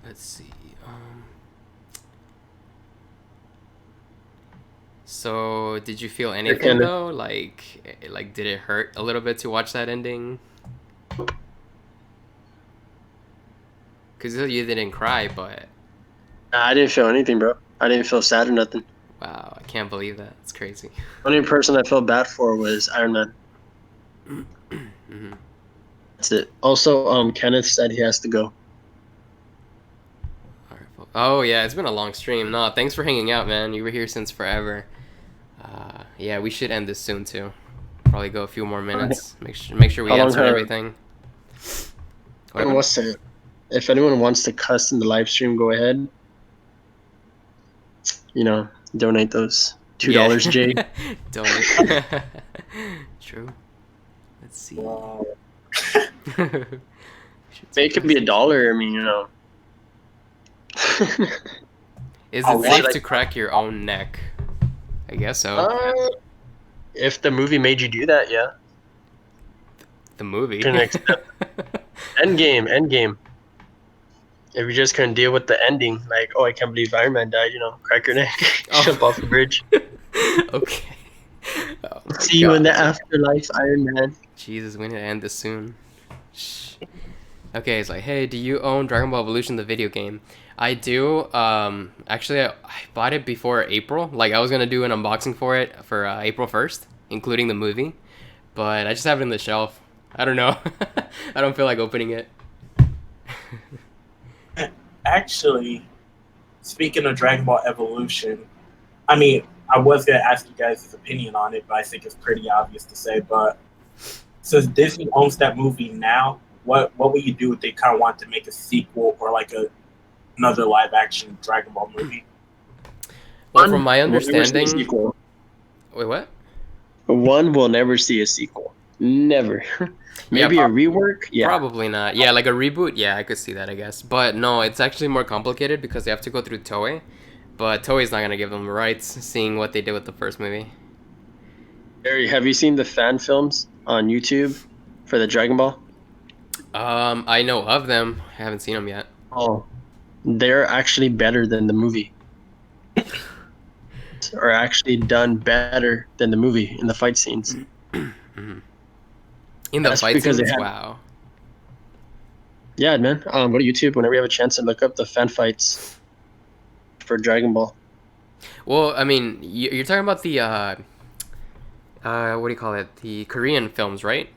Let's see. So, did you feel anything Kenneth. though? Like, did it hurt a little bit to watch that ending? Because you didn't cry, but Nah, I didn't feel anything, bro. I didn't feel sad or nothing. wow, I can't believe that. It's crazy. Only person I felt bad for was Iron Man. Mhm. That's it. Also, Kenneth said he has to go. Oh yeah, it's been a long stream. No, thanks for hanging out, man. You were here since forever. Yeah, we should end this soon too. Probably go a few more minutes. Make sure we How long answer have- everything. What happened? What's it? If anyone wants to cuss in the live stream, go ahead. You know, donate those $2, Jay. Donate. True. Let's see. Wow. It could be $1. I mean, you know. Is I'll it safe like- to crack your own neck? I guess so. If the movie made you do that, yeah. The movie. to an extent. Endgame. If you just couldn't deal with the ending, like, oh, I can't believe Iron Man died, you know, crack your neck, Oh. jump off the bridge. Okay. Oh my See you in the God. afterlife, Iron Man. Jesus, we need to end this soon. Shh. Okay, it's like, hey, do you own Dragon Ball Evolution, the video game? I do. Actually, I bought it before April. Like, I was gonna do an unboxing for it for April 1st, including the movie, but I just have it in the shelf. I don't know. I don't feel like opening it. Actually, speaking of Dragon Ball Evolution, I mean, I was gonna ask you guys' opinion on it, but I think it's pretty obvious to say. But since Disney owns that movie now, what would you do if they kind of want to make a sequel or like another live action Dragon Ball movie? Well, from my One will never see a understanding, sequel. wait, what? One will never see a sequel. Never. Maybe a rework? Yeah. Probably not. Yeah, like a reboot. Yeah, I could see that, I guess. But no, it's actually more complicated because they have to go through Toei. But Toei's not gonna give them the rights, seeing what they did with the first movie. Harry, have you seen the fan films on YouTube for the Dragon Ball? I know of them. I haven't seen them yet. Oh, they're actually better than the movie. Are actually done better than the movie in the fight scenes. Mhm. In the That's fight because they scenes, had- wow. Yeah, man. Go to YouTube whenever you have a chance and look up the fan fights for Dragon Ball. Well, I mean, you're talking about the what do you call it? The Korean films, right?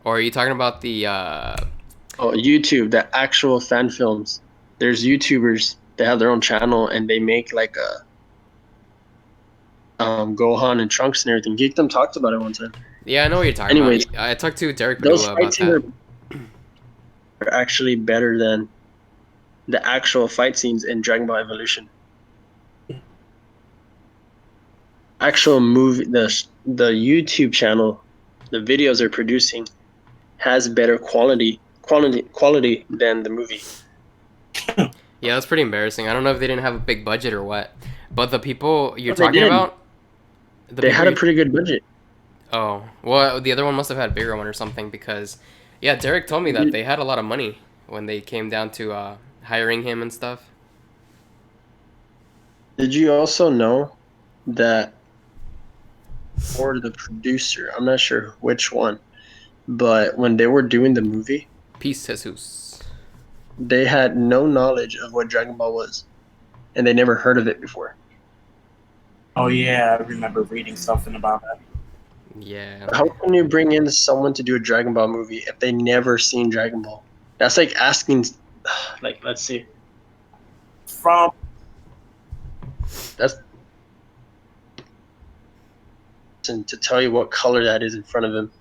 Or are you talking about the Oh, YouTube, the actual fan films. There's YouTubers that have their own channel and they make like a Gohan and Trunks and everything. Geekdom talked about it one time. Yeah, I know what you're talking Anyways, about. I talked to Derek Those Padula fight about scenes that. are actually better than the actual fight scenes in Dragon Ball Evolution. Actual movie, the YouTube channel, the videos they're producing has better quality than the movie. Yeah, that's pretty embarrassing. I don't know if they didn't have a big budget or what. But the people you're Well, they talking did. about, They had a pretty good budget. Oh, well, the other one must have had a bigger one or something because, yeah, Derek told me that they had a lot of money when they came down to hiring him and stuff. Did you also know that for the producer, I'm not sure which one, but when they were doing the movie, Peace, Jesus. they had no knowledge of what Dragon Ball was, and they never heard of it before. Oh yeah, I remember reading something about that. Yeah. How can you bring in someone to do a Dragon Ball movie if they never seen Dragon Ball? That's like asking, like, let's see, From that's to tell you what color that is in front of him.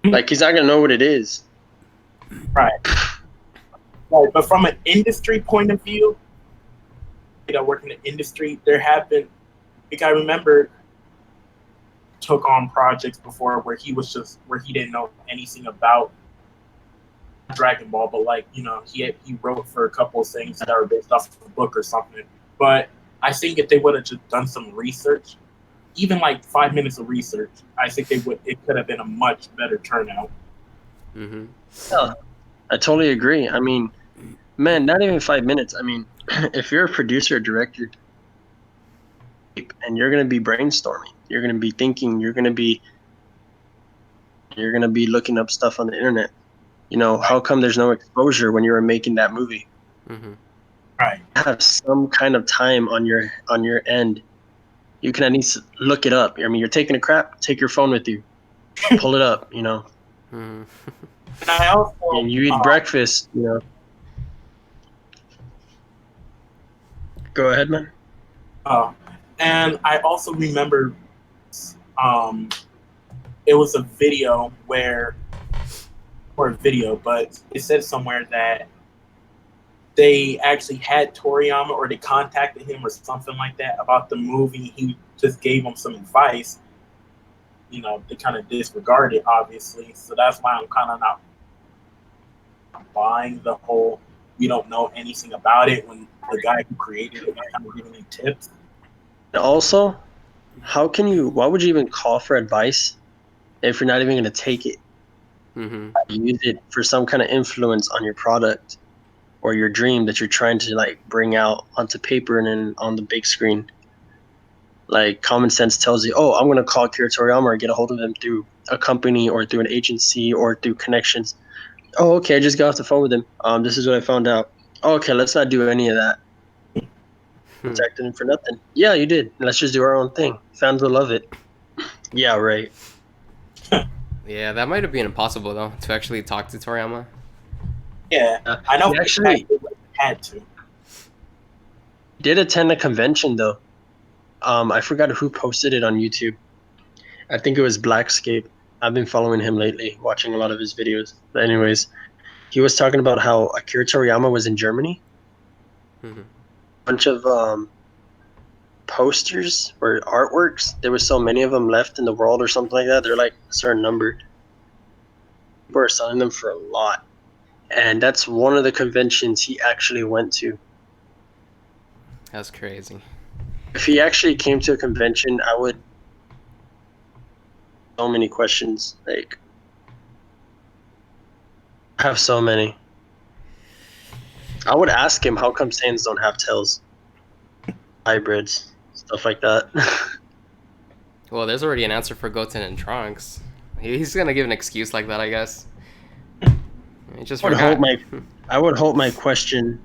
Like, he's not gonna know what it is. right, but from an industry point of view, work in the industry, there have been. Like I remember, took on projects before where he didn't know anything about Dragon Ball, but like he wrote for a couple of things that are based off of a book or something. But I think if they would have just done some research, even like 5 minutes of research, I think it could have been a much better turnout. Mm-hmm. Yeah, I totally agree. I mean, man, not even 5 minutes. I mean, if you're a producer or director and you're going to be brainstorming, you're going to be thinking, you're going to be looking up stuff on the internet. How come there's no exposure when you were making that movie? Mm-hmm. Right. Have some kind of time on your end. You can at least look it up. I mean, you're taking a crap, take your phone with you, pull it up. Mm-hmm. And I also And you eat breakfast. Go ahead, man. and I also remember it was a video but it said somewhere that they actually had Toriyama or they contacted him or something like that about the movie. He just gave them some advice. They kind of disregarded it, obviously. So that's why I'm kind of not buying the whole we don't know anything about it when the guy who created it was kind of giving me tips. And also, why would you even call for advice if you're not even going to take it? Mm-hmm. Use it for some kind of influence on your product or your dream that you're trying to like bring out onto paper and then on the big screen. Like common sense tells you, oh, I'm going to call Akira Toriyama or get a hold of him through a company or through an agency or through connections. Oh, okay, I just got off the phone with him. This is what I found out. Oh, okay, let's not do any of that. Contacted him for nothing. Yeah, you did. Let's just do our own thing. Fans will love it. Yeah, right. Yeah, that might have been impossible though to actually talk to Toriyama. Yeah, I know. He actually had to. did attend a convention though. I forgot who posted it on YouTube. I think it was Blackscape. I've been following him lately, watching a lot of his videos. But anyways, he was talking about how Akira Toriyama was in Germany. Mm-hmm. Bunch of posters or artworks. There were so many of them left in the world or something like that. They're like a certain number. People are selling them for a lot. And that's one of the conventions he actually went to. That's crazy. If he actually came to a convention, I would so many questions. Like I have so many. I would ask him how come Saiyans don't have tails? Hybrids, stuff like that. Well, there's already an answer for Goten and Trunks. He's gonna give an excuse like that, I guess. He just forgot. I would hope my question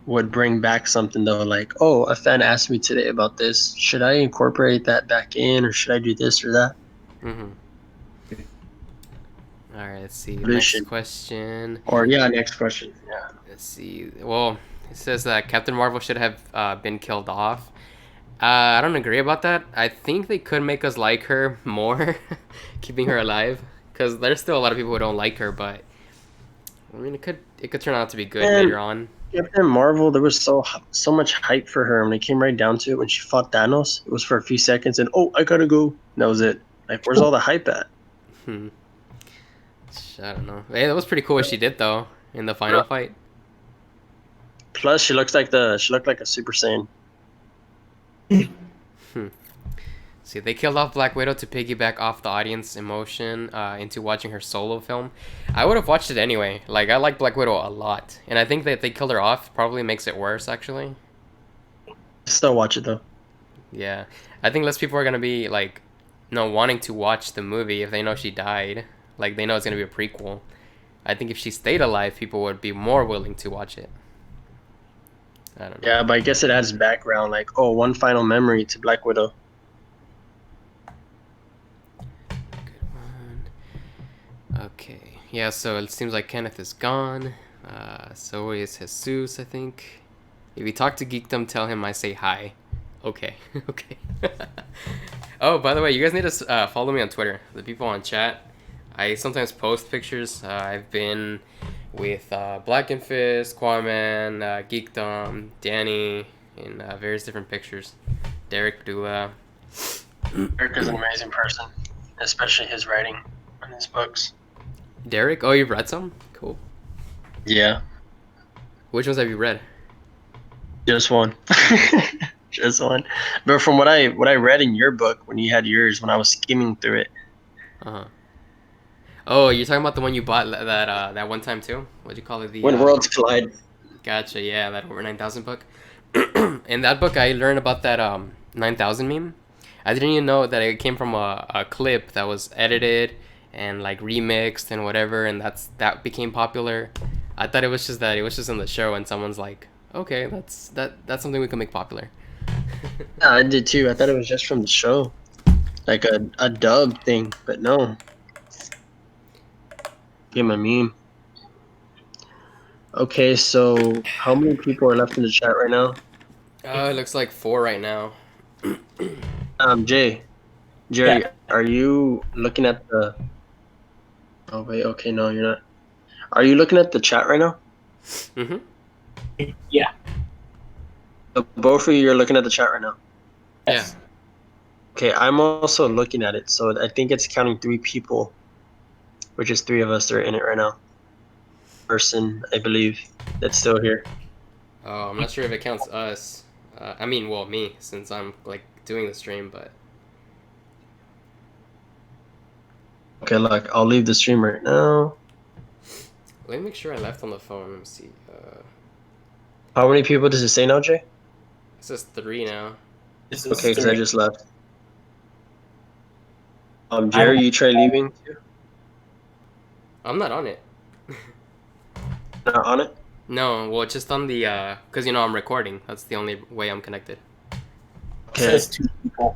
would bring back something though, like, oh, a fan asked me today about this. Should I incorporate that back in, or should I do this or that? Mm-hmm. All right, let's see. Next question. Next question. Yeah. Let's see. Well, it says that Captain Marvel should have been killed off. I don't agree about that. I think they could make us like her more, keeping her alive, because there's still a lot of people who don't like her. But I mean, it could turn out to be good later on. Captain Marvel, there was so much hype for her. When it came right down to it, when she fought Thanos, it was for a few seconds, and oh, I gotta go. And that was it. Like, where's all the hype at? I don't know. Hey, that was pretty cool what she did though in the final fight. Plus, she looked like a Super Saiyan. See, they killed off Black Widow to piggyback off the audience emotion into watching her solo film. I would have watched it anyway. Like, I like Black Widow a lot, and I think that they killed her off probably makes it worse actually. Still watch it though. Yeah, I think less people are gonna be like, wanting to watch the movie if they know she died. Like, they know it's gonna be a prequel. I think if she stayed alive, people would be more willing to watch it. I don't know. Yeah, but I guess it adds background, like, oh, one final memory to Black Widow. Good one. Okay. Yeah, so it seems like Kenneth is gone. So is Jesus, I think. If you talk to Geekdom, tell him I say hi. Okay. Okay. Oh, by the way, you guys need to follow me on Twitter. The people on chat. I sometimes post pictures. I've been with Black and Fist, Quaman, Geekdom, Danny, in various different pictures. Derek Padula. Derek is an amazing person, especially his writing on his books. Derek? Oh, you've read some? Cool. Yeah, Which ones have you read? just one. Just one. But from what I read in your book when you had yours, when I was skimming through it, Uh-huh. Oh, you're talking about the one you bought that one time too? What'd you call it? The when worlds collide. Gotcha, yeah, that over 9,000 book. In that book, I learned about that 9,000 meme. I didn't even know that it came from a clip that was edited and like remixed and whatever, and that became popular. I thought it was just that it was just in the show, and someone's like, okay, that's something we can make popular. Yeah, I did too. I thought it was just from the show, like a dub thing, but no, became a meme. Okay, so how many people are left in the chat right now? It looks like 4 right now. Jay, Jerry, Yeah. are you looking at the? Oh wait, okay, no, you're not. Are you looking at the chat right now? Mm-hmm. Yeah. So both of you are looking at the chat right now. Yeah. Yes. Okay, I'm also looking at it, so I think it's counting 3 people, which is 3 of us that are in it right now. Person, I believe, that's still here. Oh, I'm not sure if it counts us. I mean, well, me, since I'm like doing the stream, but Okay, look, I'll leave the stream right now. let me make sure I left on the phone. Let me see. How many people does it say now, Jay? It says 3 now. This is Okay, because I 3. just left. I Jerry, you try leaving too? I'm not on it. Not on it? No, well, just on the cause I'm recording. That's the only way I'm connected. Okay. says 2 people.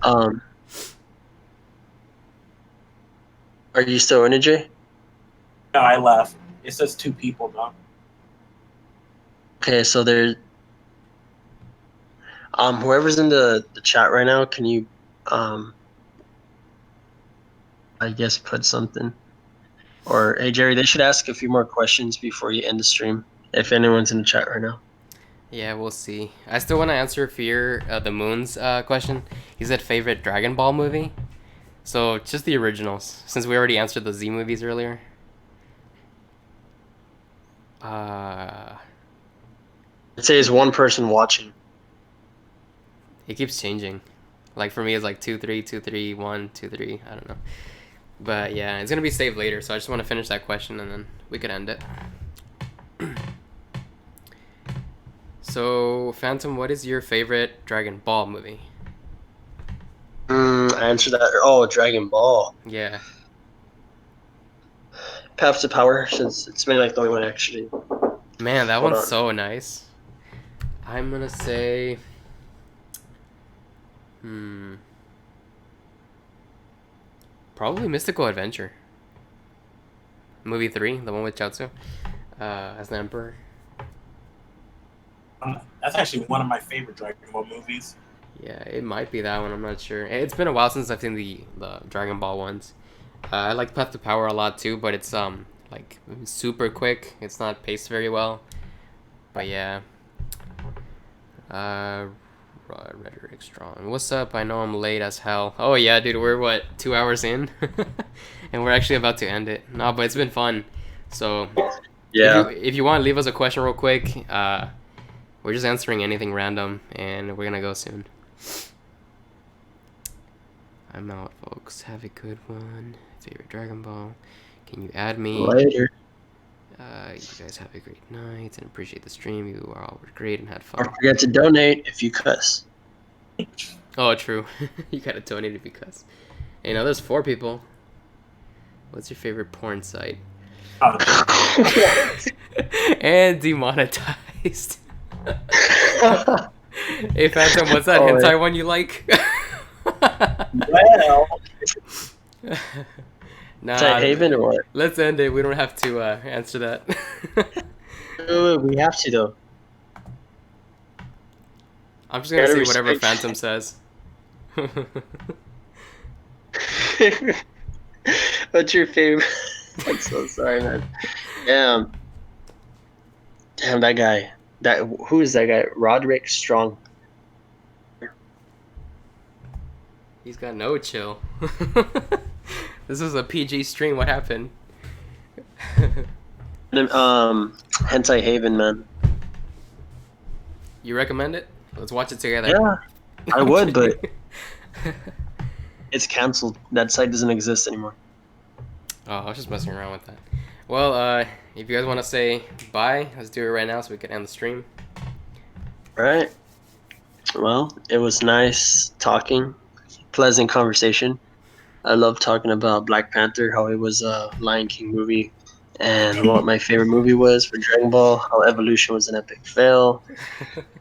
Are you still in it, Jay? No, I left. It says 2 people though. Okay, so there's whoever's in the chat right now, can you I guess put something? Or hey Jerry, they should ask a few more questions before you end the stream. If anyone's in the chat right now. Yeah, we'll see. I still want to answer Fear the Moon's question. He said favorite Dragon Ball movie. So just the originals, since we already answered the Z movies earlier. It says one person watching. It keeps changing. Like for me, it's like 2 3 2 3 1 2 3. I don't know. But yeah, it's gonna be saved later. So I just want to finish that question and then we could end it. So Phantom, what is your favorite Dragon Ball movie? I answered that. Oh, Dragon Ball. Yeah. Paths of Power, since it's been like the only one actually. Man, that Hold one's on. so nice. I'm gonna say. Probably Mystical Adventure. Movie 3, the one with Chaozu as the Emperor. That's actually one of my favorite Dragon Ball movies. Yeah, it might be that one. I'm not sure. It's been a while since I've seen the Dragon Ball ones. I like Path to Power a lot too, but it's like super quick. It's not paced very well. But yeah. Rhetoric Strong. What's up? I know I'm late as hell. Oh yeah, dude, we're what, 2 hours in, and we're actually about to end it. No, but it's been fun. So Yeah. if you want, leave us a question real quick. We're just answering anything random, and we're gonna go soon. I'm out, folks. Have a good one. Favorite Dragon Ball. Can you add me? Later. You guys have a great night and appreciate the stream. You are all great and had fun. Don't forget to donate if you cuss. Oh, true. You gotta donate if you cuss. Hey, now there's 4 people. What's your favorite porn site? And demonetized. Hey, Phantom, what's that hentai one you like? Well, Nah, Haven or what? let's end it. We don't have to answer that. We have to though. I'm just gonna say Gotta whatever respect- Phantom says. What's your favorite? I'm so sorry, man. Damn that guy. Who is that guy? Roderick Strong. He's got no chill. This is a PG stream. What happened? Hentai Haven, man. You recommend it? Let's watch it together. Yeah, I would, but it's canceled. That site doesn't exist anymore. Oh, I was just messing around with that. Well, if you guys want to say bye, let's do it right now so we can end the stream. All right. Well, it was nice talking. Pleasant conversation. I love talking about Black Panther, how it was a Lion King movie, and what my favorite movie was for Dragon Ball, how Evolution was an epic fail.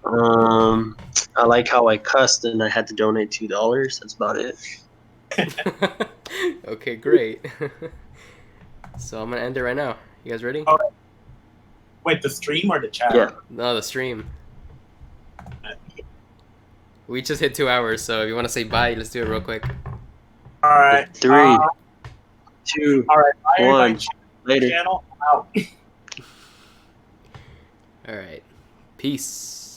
I like how I cussed and I had to donate $2. That's about it. Okay, great. So I'm gonna end it right now. You guys ready? All right. Wait, the stream or the chat? Yeah. No, the stream. We just hit 2 hours, so if you want to say bye, let's do it real quick. All right. 3, 2, All right. Bye, 1. everybody. Later. Channel out. All right. Peace.